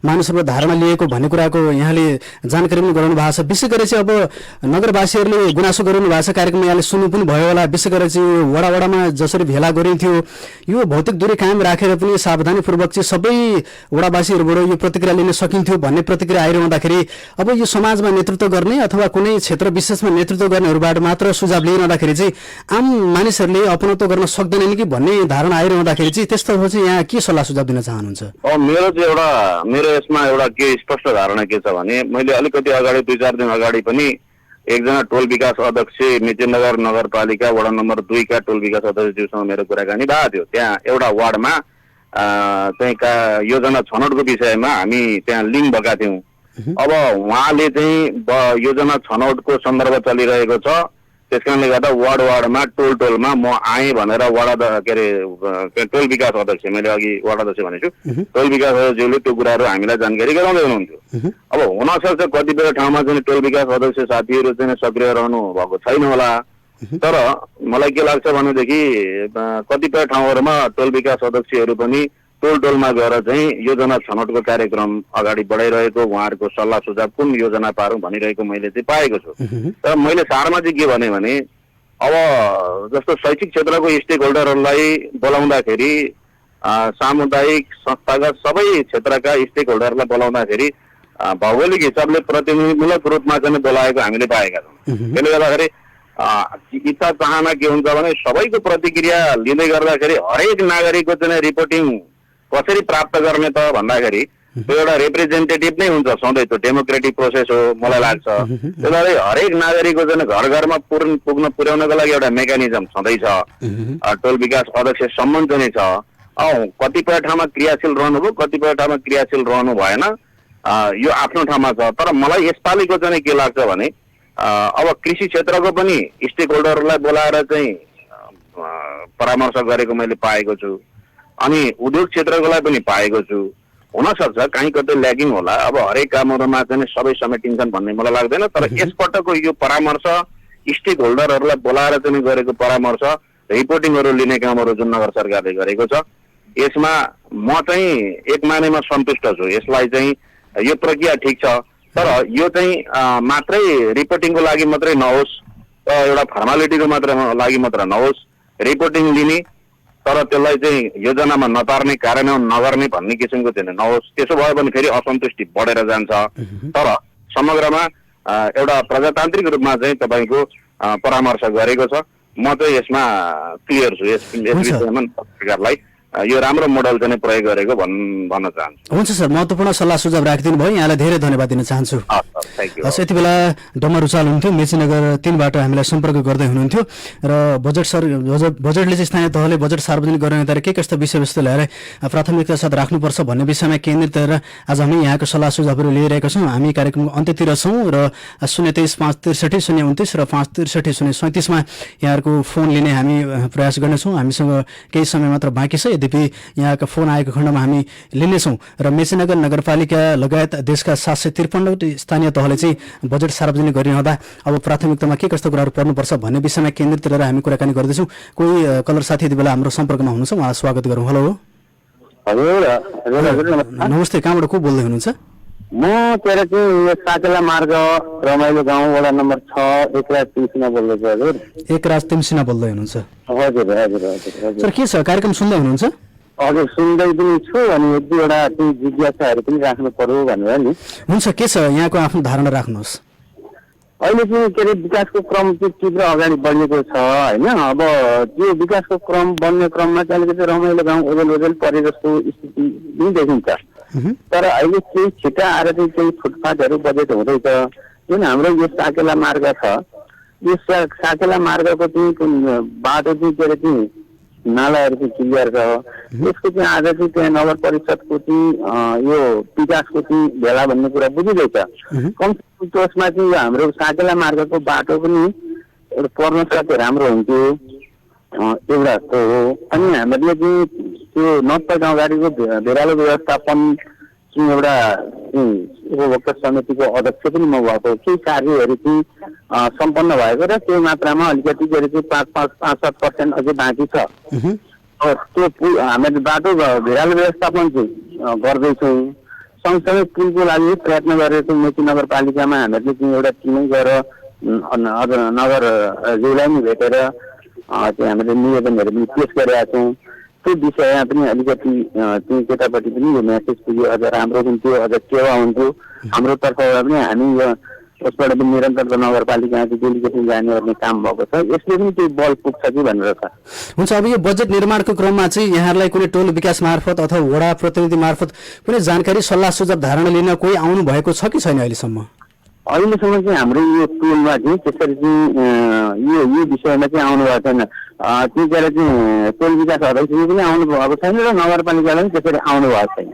मानिसहरूको धारणा लिएको भन्ने कुराको यहाँले जानकारी पनि गराउनु भएको छ। विशेष गरी चाहिँ अब नगरवासीहरूले गुनासो गरिरहनु भएको छ, कार्यक्रम यहाँले सुन्नु पनि भयो होला। विशेष गरी चाहिँ वडामा जसरी भेला गरिन्थ्यो, यो भौतिक दूरी कायम राखेर पनि सावधानीपूर्वक चाहिँ सबै वडावासीहरूबाट यो प्रतिक्रिया लिन सकिन्थ्यो भन्ने प्रतिक्रिया आइरहँदाखेरि अब यो समाजमा नेतृत्व गर्ने अथवा कुनै क्षेत्र विशेषमा नेतृत्व गर्नेहरूबाट मात्र सुझाव लिइरहँदाखेरि चाहिँ आम मानिसहरूले अपनत्व गर्न सक्दैनन् कि भन्ने धारणा आइरहँदाखेरि चाहिँ त्यस्तो चाहिँ यहाँ के सल्लाह सुझाव दिन चाहनुहुन्छ? मेरो यसमा एउटा के स्पष्ट धारणा के छ भने मैले अलिकति अगाडि 2-4 दिन अगाडि पनि एकजना टोल विकास अध्यक्ष मेचीनगर नगरपालिका वडा नम्बर 2 का टोल विकास अध्यक्षज्यूसँग मेरो कुराकानी भएको थियो। त्यहाँ एउटा वार्डमा चाहिँ योजना छनौटको विषयमा हामी त्यहाँ लिङ्क भएका थियौँ। अब उहाँले चाहिँ योजना छनौटको सन्दर्भ चलिरहेको छ, त्यस कारणले गर्दा वार्डमा टोलमा म आएँ भनेर टोल विकास अध्यक्ष, मैले अघि वार्ड अध्यक्ष भनेछु, टोल विकास अध्यक्षज्यूले त्यो कुराहरू हामीलाई जानकारी गराउँदै हुनुहुन्थ्यो। अब हुनसक्छ कतिपय ठाउँमा चाहिँ टोल विकास अध्यक्ष साथीहरू चाहिँ सक्रिय रहनु भएको छैन होला, तर मलाई के लाग्छ भनेदेखि कतिपय ठाउँहरूमा टोल विकास अध्यक्षहरू पनि टोलमा गएर चाहिँ योजना छनौटको कार्यक्रम अगाडि बढाइरहेको, उहाँहरूको सल्लाह सुझाव कुन योजना पारौँ भनिरहेको मैले चाहिँ पाएको छु। तर मैले सारमा चाहिँ के भने अब जस्तो शैक्षिक क्षेत्रको स्टेक होल्डरहरूलाई बोलाउँदाखेरि, सामुदायिक संस्थागत सबै क्षेत्रका स्टेक होल्डरलाई बोलाउँदाखेरि भौगोलिक हिसाबले प्रतिनिधिमूलक रूपमा चाहिँ बोलाएको हामीले पाएका छौँ। त्यसले गर्दाखेरि इच्छा चाहना के हुन्छ भने सबैको प्रतिक्रिया लिँदै गर्दाखेरि हरेक नागरिकको चाहिँ रिपोर्टिङ कसरी प्राप्त गर्ने त भन्दाखेरि त्यो एउटा रिप्रेजेन्टेटिभ नै हुन्छ सधैँ, त्यो डेमोक्रेटिक प्रोसेस हो मलाई लाग्छ। त्यही भएर हरेक नागरिकको चाहिँ घर घरमा पुर्याउनको लागि एउटा मेकानिजम छँदैछ। टोल विकास अध्यक्षसम्म चाहिँ छ। कतिपय ठाउँमा क्रियाशील रहनुभयो, कतिपय ठाउँमा क्रियाशील रहनु भएन, यो आफ्नो ठाउँमा छ। तर मलाई यसपालिको चाहिँ के लाग्छ भने अब कृषि क्षेत्रको पनि स्टेक होल्डरहरूलाई बोलाएर चाहिँ परामर्श गरेको मैले पाएको छु, अनि उद्योग क्षेत्रकोलाई पनि पाएको छु। हुनसक्छ कहीँ कतै ल्यागिङ होला, अब हरेक कामहरूमा चाहिँ सबै समेटिन्छन् भन्ने मलाई लाग्दैन। तर यसपटकको यो परामर्श स्टेक होल्डरहरूलाई बोलाएर चाहिँ गरेको परामर्श, रिपोर्टिङहरू लिने कामहरू जुन नगर सरकारले गरेको छ, यसमा म चाहिँ एक मानेमा सन्तुष्ट छु। यसलाई चाहिँ यो प्रक्रिया ठिक छ, तर यो चाहिँ मात्रै रिपोर्टिङको लागि मात्रै नहोस्, एउटा फर्मालिटीको लागि मात्र नहोस्, रिपोर्टिङ लिने तर त्यसलाई चाहिँ योजनामा नतार्ने, कार्यान्वयन नगर्ने भन्ने किसिमको चाहिँ नहोस्। त्यसो भयो भने फेरि असन्तुष्टि बढेर जान्छ। तर समग्रमा एउटा प्रजातान्त्रिक रूपमा चाहिँ तपाईँको परामर्श गरेको छ। म चाहिँ यसमा क्लियर छु। यस विषयमा सरकारलाई यो राम्रो मोडल चाहिँ प्रयोग गरेको भन्न चाहन्छु। हुन्छ सर, महत्त्वपूर्ण सल्लाह सुझाव राखिदिनु भयो, यहाँलाई धेरै धन्यवाद दिन चाहन्छु। हस्, यति बेला डम्बर रुचाल हुनुहुन्थ्यो, मेचीनगर 3बाट हामीलाई सम्पर्क गर्दै हुनुहुन्थ्यो र बजेटले चाहिँ स्थानीय तहले बजेट सार्वजनिक गर्ने तर के कस्ता विषयवस्तु ल्याएर प्राथमिकता साथ राख्नुपर्छ भन्ने विषयमा केन्द्रित रहेर आज हामी यहाँको सल्लाह सुझावहरू लिइरहेका छौँ। हामी कार्यक्रमको अन्त्यतिर छौँ र 023-563-029 र 563-037मा यहाँहरूको फोन लिने हामी प्रयास गर्नेछौँ। हामीसँग केही समय मात्र बाँकी छ, यद्यपि यहाँका फोन आएको खण्डमा हामी लिनेछौँ। र मेचीनगर नगरपालिका लगायत देशका 753 स्थानीय तहले चाहिँ बजेट सार्वजनिक गरिरहँदा अब प्राथमिकतामा के कस्तो कुराहरू पर्नुपर्छ भन्ने विषयमा केन्द्रित रहेर हामी कुराकानी गर्दैछौँ। कोही कलर साथी यति बेला हाम्रो सम्पर्कमा हुनुहुन्छ, उहाँलाई स्वागत गरौँ। हेलो, नमस्ते, कहाँबाट को बोल्दै हुनुहुन्छ? म तेरो चाहिँ साकेला मार्ग रमाइलो गाउँ वडा नम्बर 6 एकराज तिमसिना बोल्दैछु। हजुर, एकराज तिमसिना बोल्दै हुनुहुन्छ? हजुर हजुर हजुर। सर, के छ, कार्यक्रम सुन्दै हुनुहुन्छ? हजुर, सुन्दै पनि छु, अनि एक दुईवटा जिज्ञासाहरू पनि राख्नु पर्यो भनेर नि। हुन्छ, के छ यहाँको आफ्नो धारणा राख्नुहोस्। अहिले चाहिँ के अरे विकासको क्रम चाहिँ तीव्र अगाडि बढेको छ होइन। अब त्यो विकासको क्रम बढ्ने क्रममा चाहिँ अलिकति रमाइलो गाउँ ओजेल ओजेल परे जस्तो स्थिति पनि देखिन्छ। तर अहिले केही छिटा आएर चाहिँ केही फुटपाथहरू बजेट हुँदैछ। जुन हाम्रो यो साकेला मार्ग छ, यो साकेला मार्गको चाहिँ बाटो चाहिँ के अरे चाहिँ नालाहरू चाहिँ क्लियर छ। त्यसको चाहिँ आज चाहिँ त्यहाँ नगर परिषदको चाहिँ यो विकासको चाहिँ भेला भन्ने कुरा बुझिँदैछ। कमसेकम त्यसमा चाहिँ यो हाम्रो साकेला मार्गको बाटो पनि एउटा पर्न सक्यो राम्रो हुन्थ्यो, एउटा हो। अनि हामीले चाहिँ त्यो नत्थ गाउँघारीको भेरालो व्यवस्थापन चाहिँ एउटा उपभोक्ता समितिको अध्यक्ष पनि म भएको, केही कार्यहरू चाहिँ सम्पन्न भएको र त्यो मात्रामा अलिकति के अरे चाहिँ 5-7% अझै बाँकी छ। त्यो हामीले बाटो भेरालो व्यवस्थापन चाहिँ गर्दैछौँ। सँगसँगै पुलको लागि प्रयत्न गरेको मेची नगरपालिकामा हामीले चाहिँ एउटा टिमै गएर नगर जिल्लालाई पनि भेटेर चाहिँ हामीले निवेदनहरू पनि पेश गरेका छौँ। त्यो विषयमा पनि अलिकति चाहिँ केटापट्टि पनि यो मेसेज पुग्यो अझ राम्रो हुन्थ्यो, अझ टेवा हुन्थ्यो। हाम्रो तर्फबाट पनि हामी यो उसबाट पनि निरन्तर नगरपालिकामा चाहिँ डेलिगेसन जाने गर्ने काम भएको छ। यसले पनि त्यो बल पुग्छ कि भनेर छ। हुन्छ, अब यो बजेट निर्माणको क्रममा चाहिँ यहाँहरूलाई कुनै टोल विकास मार्फत अथवा वडा प्रतिनिधि मार्फत कुनै जानकारी सल्लाह सुझाव धारणा लिन कोही आउनु भएको छ कि छैन अहिलेसम्म? अहिलेसम्म चाहिँ हाम्रो यो टोलमा चाहिँ त्यसरी चाहिँ यो विषयमा चाहिँ आउनु भएको छैन। त्यतिखेर चाहिँ टोल विकास अध्यक्षले पनि आउनु भएको छैन र नगरपालिकाले पनि त्यसरी आउनु भएको छैन।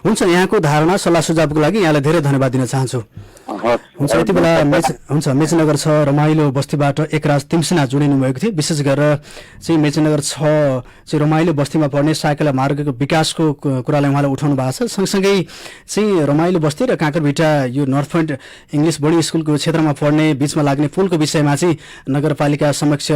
हुन्छ, यहाँको धारणा सल्लाह सुझावको लागि यहाँलाई धेरै धन्यवाद दिन चाहन्छु। हुन्छ, यति बेला मेचीनगर 6 रमाइलो बस्तीबाट एकराज तिमसिना जोडिनु भएको थियो। विशेष गरेर चाहिँ मेचीनगर 6 चाहिँ रमाइलो बस्तीमा पर्ने साकेला मार्गको विकासको कुरालाई उहाँले उठाउनु भएको छ। सँगसँगै चाहिँ रमाइलो बस्ती र काँकरभिटा यो नर्थ पोइन्ट इङ्ग्लिस बोर्डिङ स्कुलको क्षेत्रमा पढ्ने बीचमा लाग्ने पुलको विषयमा चाहिँ नगरपालिका समक्ष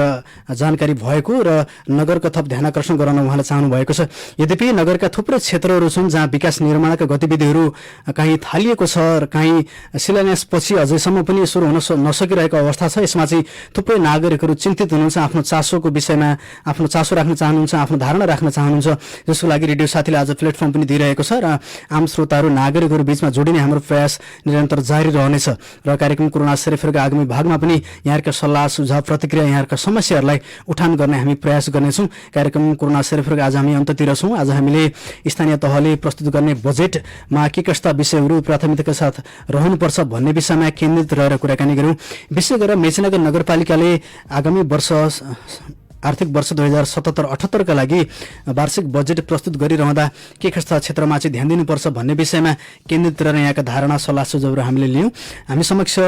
जानकारी भएको र नगरको थप ध्यानाकर्षण गराउन उहाँले चाहनु भएको छ। यद्यपि नगरका थुप्रै क्षेत्रहरू छन् जहाँ विकास निर्माणका गतिविधिहरू कहीँ थालिएको छ र कहीँ शिलान्यासपछि अझैसम्म पनि सुरु हुन नसकिरहेको अवस्था छ। यसमा चाहिँ थुप्रै नागरिकहरू चिन्तित हुनुहुन्छ, आफ्नो चासोको विषयमा आफ्नो चासो राख्न चाहनुहुन्छ, आफ्नो धारणा राख्न चाहनुहुन्छ, जसको लागि रेडियो साथीले आज प्लेटफर्म पनि दिइरहेको छ र आम श्रोताहरू नागरिकहरू बीचमा जोडिने हाम्रो प्रयास निरन्तर जारी रहनेछ र कार्यक्रम कोरोना सेरेफेरको आगामी भागमा पनि यहाँका सल्लाह सुझाव प्रतिक्रिया यहाँका समस्याहरूलाई उठान गर्ने हामी प्रयास गर्नेछौँ। कार्यक्रम कोरोना सेरेफेरको आज हामी अन्ततिर छौँ। आज हामीले स्थानीय तहले प्रस्तुत गर्ने बजेटमा के कस्ता विषयहरू प्राथमिकताका साथ रहनुपर्छ भन्ने विषयमा केन्द्रित रहेर कुराकानी गऱ्यौँ। विशेष गरेर मेचीनगर नगरपालिकाले आगामी वर्ष आर्थिक वर्ष 2077-78 का लागि वार्षिक बजेट प्रस्तुत गरिरहँदा के कस्ता क्षेत्रमा चाहिँ ध्यान दिनुपर्छ भन्ने विषयमा केन्द्रित रहेर यहाँका धारणा सल्लाह सुझावहरू हामीले लियौँ। हामी समक्ष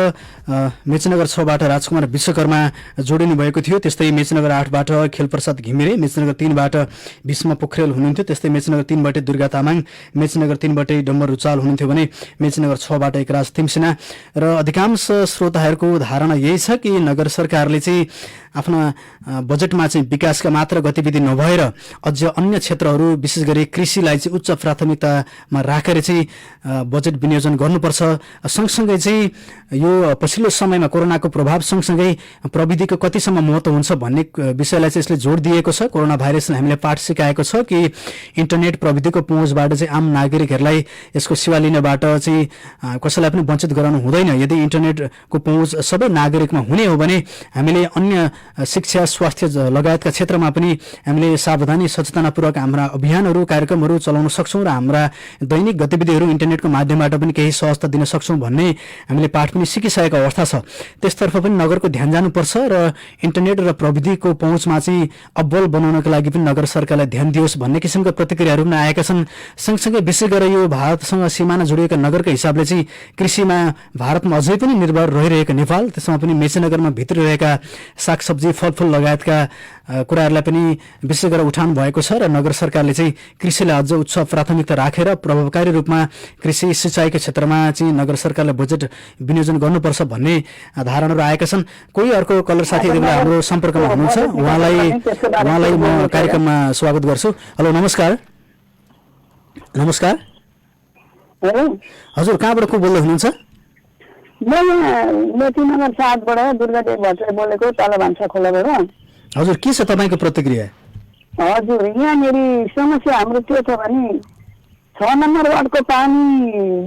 मेचीनगर 6 बाट राजकुमार विश्वकर्मा जोडिनु भएको थियो। त्यस्तै मेचीनगर 8 बाट खेलप्रसाद घिमिरे, मेचीनगर 3 बाट भीष्म पोखरेल हुनुहुन्थ्यो। त्यस्तै मेचीनगर 3 बाट दुर्गा तामाङ, मेचीनगर 3 बाट डम्बर रुचाल हुनुहुन्थ्यो भने मेचीनगर 6 बाट एकराज तिमसिना। र अधिकांश श्रोताहरूको धारणा यही छ कि नगर सरकारले चाहिँ आफ्ना बजेटमा चाहिँ विकासका मात्र गतिविधि नभएर अझ अन्य क्षेत्रहरू विशेष गरी कृषिलाई चाहिँ उच्च प्राथमिकतामा राखेर चाहिँ बजेट विनियोजन गर्नुपर्छ। सँगसँगै चाहिँ यो पछिल्लो समयमा कोरोनाको प्रभाव सँगसँगै प्रविधिको कतिसम्म महत्त्व हुन्छ भन्ने विषयलाई चाहिँ यसले जोड दिएको छ। कोरोना भाइरसले हामीलाई पाठ सिकाएको छ कि इन्टरनेट प्रविधिको पहुँचबाट चाहिँ आम नागरिकहरूलाई यसको सेवा लिनबाट चाहिँ कसैलाई पनि वञ्चित गराउनु हुँदैन। यदि इन्टरनेटको पहुँच सबै नागरिकमा हुने हो भने हामीले अन्य शिक्षा स्वास्थ्य लगायतका क्षेत्रमा पनि हामीले सावधानी सचेतनापूर्वक हाम्रा अभियानहरू कार्यक्रमहरू चलाउन सक्छौँ र हाम्रा दैनिक गतिविधिहरू इन्टरनेटको माध्यमबाट पनि केही सहजता दिन सक्छौँ भन्ने हामीले पाठ पनि सिकिसकेको अवस्था छ। त्यसतर्फ पनि नगरको ध्यान जानुपर्छ र इन्टरनेट र प्रविधिको पहुँचमा चाहिँ अब्बल बनाउनका लागि पनि नगर सरकारलाई ध्यान दियोस् भन्ने किसिमका प्रतिक्रियाहरू पनि आएका छन्। सँगसँगै विशेष गरेर यो भारतसँग सिमाना जोडिएका नगरका हिसाबले चाहिँ कृषिमा भारतमा अझै पनि निर्भर रहिरहेको नेपाल, त्यसमा पनि मेचीनगरमा भित्री रहेका सागसब्जी फलफुल लगायतका कुराहरूलाई पनि विशेष गरेर उठान भएको छ र नगर सरकारले चाहिँ कृषिलाई अझ उच्च प्राथमिकता राखेर प्रभावकारी रूपमा कृषि सिँचाइको क्षेत्रमा चाहिँ नगर सरकारले बजेट विनियोजन गर्नुपर्छ भन्ने धारणाहरू आएका छन्। कोही अर्को कलर साथी हाम्रो सम्पर्कमा हुनुहुन्छ, उहाँलाई म कार्यक्रममा स्वागत गर्छु। हेलो, नमस्कार। नमस्कार हजुर, कहाँबाट को बोल्दै हुनुहुन्छ? म यहाँ मेचीनगर 7 बाट दुर्गादेव भट्टराई बोलेको, तल भान्सा खोलाबाट। हजुर, के छ तपाईँको प्रतिक्रिया? हजुर, यहाँनिर समस्या हाम्रो के छ भने 6 नम्बर वार्डको पानी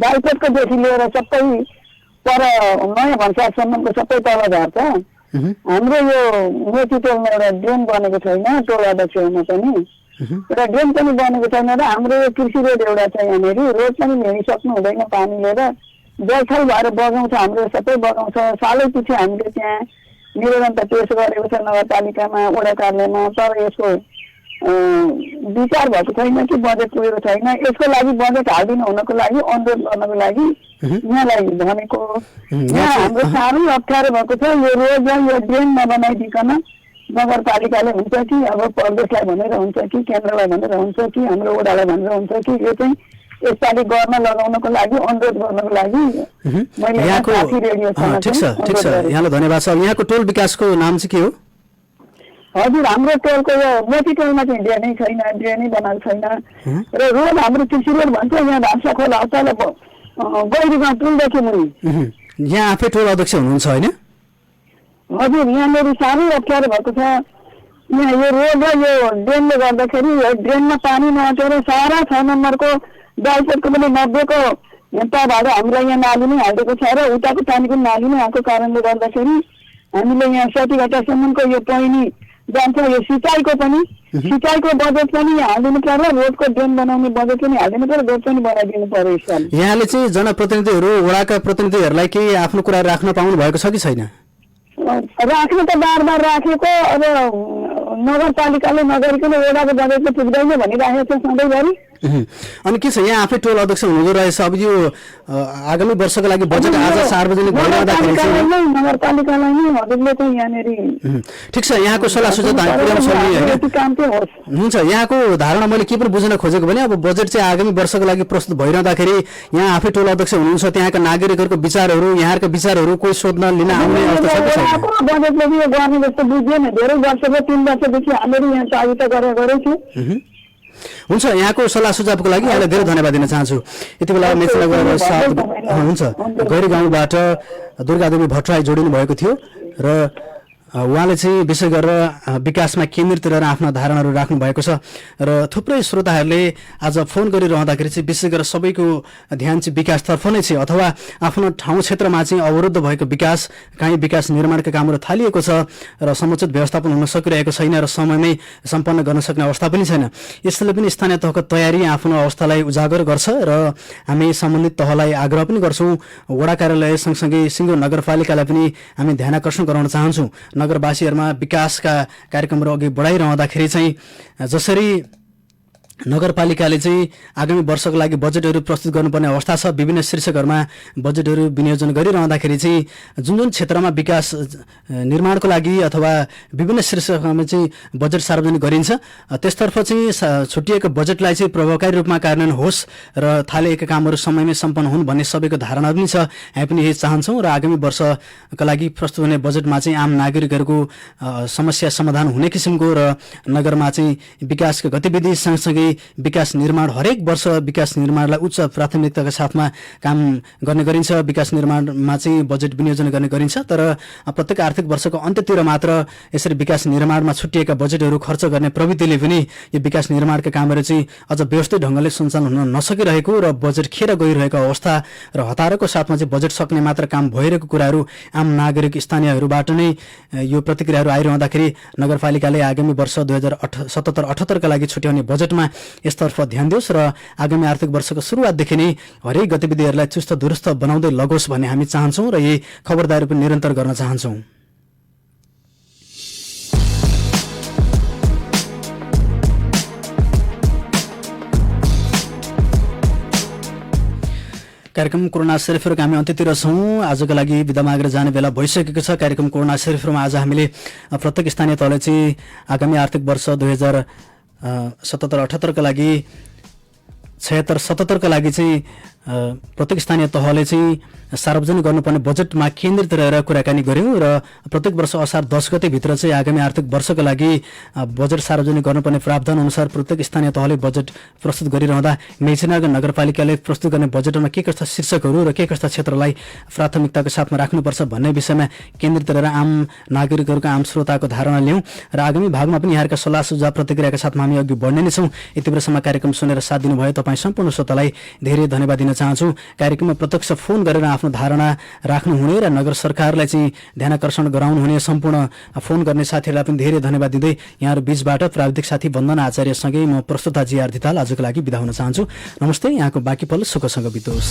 बाइपेटकोदेखि लिएर सबै पर नयाँ भन्सासम्मको सबै तल झर्छ। हाम्रो यो मेची टोलमा एउटा ड्रेन बनेको छैन, टोल अध्यक्षमा पनि एउटा ड्रेन पनि बनेको छैन र हाम्रो यो कृषि रोड एउटा छ। यहाँनिर रोड पनि ल्याइसक्नु हुँदैन, पानी लिएर जलथल भएर बगाउँछ, हाम्रो सबै बगाउँछ। सालै पछि हामीले त्यहाँ निवेदन त पेश गरेको छ नगरपालिकामा, वडा कार्यालयमा, तर यसको विचार भएको छैन कि बजेट पुगेको छैन। यसको लागि बजेट हालिदिनु हुनको लागि अनुरोध गर्नको लागि यहाँलाई भनेको। यहाँ हाम्रो साह्रै अप्ठ्यारो भएको छ। यो रोड र यो ड्रेन नबनाइदिकन नगरपालिकाले हुन्छ कि अब प्रदेशलाई भनेर हुन्छ कि केन्द्रलाई भनेर हुन्छ कि हाम्रो वडालाई भनेर हुन्छ कि यो चाहिँ यसपालि गर्न लगाउनको लागि अनुरोध गर्नको लागि ठिक छ। यहाँलाई धन्यवाद छ। यहाँको टोल विकासको नाम चाहिँ के हो? हजुर, हाम्रो टोलको यो मोती टोलमा चाहिँ ड्रेनै छैन, ड्रेनै बनाएको छैन र रोड हाम्रो कृषि रोड भन्छ। यहाँ भान्सा खोला तल गैरीगाउँ पुलदेखि मुनि। यहाँ आफै टोल अध्यक्ष हुनुहुन्छ होइन? हजुर, यहाँनिर साह्रै अप्ठ्यारो भएको छ। यहाँ यो रोड र यो ड्रेनले गर्दाखेरि यो ड्रेनमा पानी नअटेर सारा 6 नम्बरको बाइपेटको पनि 90को तहबाट हामीलाई यहाँ नाली नै हालिदिएको छ र उताको पानी पनि नाली नै आएको कारणले गर्दाखेरि हामीले यहाँ 60घटासम्मको यो पहिनी जान्छ। यो सिँचाइको बजेट पनि यहाँ हालिदिनु पर्यो, रोडको ड्रेन बनाउने बजेट पनि हालिदिनु पर्यो, रोड पनि बनाइदिनु पर्यो। यसपालि यहाँले चाहिँ जनप्रतिनिधिहरू, वडाका प्रतिनिधिहरूलाई केही आफ्नो कुरा राख्न पाउनु भएको छ कि छैन? राख्नु त बार राखेको, अब नगरपालिकाले नगरिकन वडाको बजेटले पुग्दैन भनिराखेको छ सधैँभरि। अनि के छ यहाँ आफै टोल अध्यक्ष हुनुहुँदो रहेछ, अब यो आगामी वर्षको लागि बजेट आज सार्वजनिक भइरहँदाखेरि चाहिँ नगरपालिकालाई नै हजुरले चाहिँ यहाँनिर ठिक छ, यहाँको सल्लाह सुझाव हामी पुर्याउँछौँ नि होइन। त्यो काम चाहिँ होस्। हुन्छ, यहाँको धारणा मैले के पनि बुझ्न खोजेको भने अब बजेट चाहिँ आगामी वर्षको लागि प्रस्तुत भइरहँदाखेरि यहाँ आफै टोल अध्यक्ष हुनुहुन्छ, त्यहाँका नागरिकहरूको विचारहरू, यहाँका विचारहरू कोही सोध्न लिन आउने अवस्था छ कि छैन? बजेटले यो गर्ने जस्तो बुझ्दैन। धेरै वर्षको 3 वर्षदेखि हामीहरू यहाँ चाबी त गरेको छु। हुन्छ, यहाँको सल्लाह सुझावको लागि यहाँलाई धेरै धन्यवाद दिन चाहन्छु। यति बेला मेचेनगर साथ हुन्छ गैरी गाउँबाट दुर्गादेवी भट्टराई जोडिनु भएको थियो र उहाँले चाहिँ विशेष गरेर विकासमा केन्द्रित रहेर आफ्ना धारणाहरू राख्नु भएको छ र थुप्रै श्रोताहरूले आज फोन गरिरहँदाखेरि चाहिँ विशेष गरेर सबैको ध्यान चाहिँ विकासतर्फ नै छ, अथवा आफ्नो ठाउँ क्षेत्रमा चाहिँ अवरुद्ध भएको विकास, काहीँ विकास निर्माणका कामहरू थालिएको छ र समुचित व्यवस्थापन हुन सकिरहेको छैन र समयमै सम्पन्न गर्न सक्ने अवस्था पनि छैन। यसले पनि स्थानीय तहको तयारी आफ्नो अवस्थालाई उजागर गर्छ र हामी सम्बन्धित तहलाई आग्रह पनि गर्छौँ। वडा कार्यालय सँगसँगै सिङ्गो नगरपालिकालाई पनि हामी ध्यानाकर्षण गराउन चाहन्छौँ। नगरवासीहरूमा विकासका कार्यक्रमहरू अघि बढाइरहँदाखेरि चाहिँ जसरी नगरपालिकाले चाहिँ आगामी वर्षको लागि बजेटहरू प्रस्तुत गर्नुपर्ने अवस्था छ, विभिन्न शीर्षकहरूमा बजेटहरू विनियोजन गरिरहँदाखेरि चाहिँ जुन जुन क्षेत्रमा विकास निर्माणको लागि अथवा विभिन्न शीर्षकमा चाहिँ बजेट सार्वजनिक गरिन्छ त्यसतर्फ चाहिँ छुटिएको बजेटलाई चाहिँ प्रभावकारी रूपमा कार्यान्वयन होस् र थालिएका कामहरू समयमै सम्पन्न हुन् भन्ने सबैको धारणा पनि छ। हामी पनि यही चाहन्छौँ र आगामी वर्षका लागि प्रस्तुत हुने बजेटमा चाहिँ आम नागरिकहरूको समस्या समाधान हुने किसिमको र नगरमा चाहिँ विकासका गतिविधि सँगसँगै विकास निर्माण, हरेक वर्ष विकास निर्माणलाई उच्च प्राथमिकताका साथमा काम गर्ने गरिन्छ। विकास निर्माणमा चाहिँ बजेट विनियोजन गर्ने गरिन्छ, तर प्रत्येक आर्थिक वर्षको अन्त्यतिर मात्र यसरी विकास निर्माणमा छुटिएका बजेटहरू खर्च गर्ने प्रवृत्तिले पनि यो विकास निर्माणका कामहरू चाहिँ अझ व्यवस्थित ढङ्गले सञ्चालन हुन नसकिरहेको र बजेट खेर गइरहेको अवस्था र हतारको साथमा चाहिँ बजेट सक्ने मात्र काम भइरहेको कुराहरू आम नागरिक स्थानीयहरूबाट नै यो प्रतिक्रियाहरू आइरहँदाखेरि नगरपालिकाले आगामी वर्ष 2077-78 का लागि छुट्याउने बजेटमा यसतर्फ ध्यान दियोस् र आगामी आर्थिक वर्षको सुरुवातदेखि नै हरेक गतिविधिहरूलाई चुस्त दुरुस्त बनाउँदै लगोस् भन्ने हामी चाहन्छौँ र यही खबरदारी पनि निरन्तर गर्न चाहन्छौँ। कार्यक्रम कोरोना सेरिफहरूको हामी अन्त्यतिर छौँ। आजको लागि बिदा मागेर जाने बेला भइसकेको छ। कार्यक्रम कोरोना सेरिफरमा आज हामीले प्रत्येक स्थानीय तहले चाहिँ आगामी आर्थिक वर्ष 2077-78 का लागि 76-77 का लागि चाहिँ प्रत्येक स्थानीय तहले चाहिँ सार्वजनिक गर्नुपर्ने बजेटमा केन्द्रित रहेर कुराकानी गर्यौं र प्रत्येक वर्ष असार 10 गते भित्र चाहिँ आगामी आर्थिक वर्षको लागि बजेट सार्वजनिक गर्नुपर्ने प्रावधान अनुसार प्रत्येक स्थानीय तहले बजेट प्रस्तुत गरिरहँदा मेचेनगर नगरपालिकाले प्रस्तुत गर्ने बजेटमा के कस्ता शीर्षकहरू र के कस्ता क्षेत्रलाई प्राथमिकताको साथमा राख्नुपर्छ भन्ने विषयमा केन्द्रित रहेर आम नागरिकहरूको आम श्रोताको धारणा ल्याउँ र आगामी भागमा पनि यहाँका सल्लाह सुझाव प्रतिक्रियाका साथमा हामी अघि बढ्ने नै छौँ। यति बेलासम्म कार्यक्रम सुनेर साथ दिनुभयो तपाईँ सम्पूर्ण श्रोतालाई धेरै धन्यवाद दिन चाहन्छु। कार्यक्रममा प्रत्यक्ष फोन गरेर आफ्नो धारणा राख्नुहुने र नगर सरकारलाई चाहिँ ध्यानाकर्षण गराउनु हुने सम्पूर्ण फोन गर्ने साथीहरूलाई पनि धेरै धन्यवाद दिँदै यहाँहरू बीचबाट प्राविधिक साथी वन्दना आचार्यसँगै म प्रस्तुता जी आर धिताल आजको लागि बिदा हुन चाहन्छु। नमस्ते। यहाँको बाँकी पल सुखसँग बितोस्।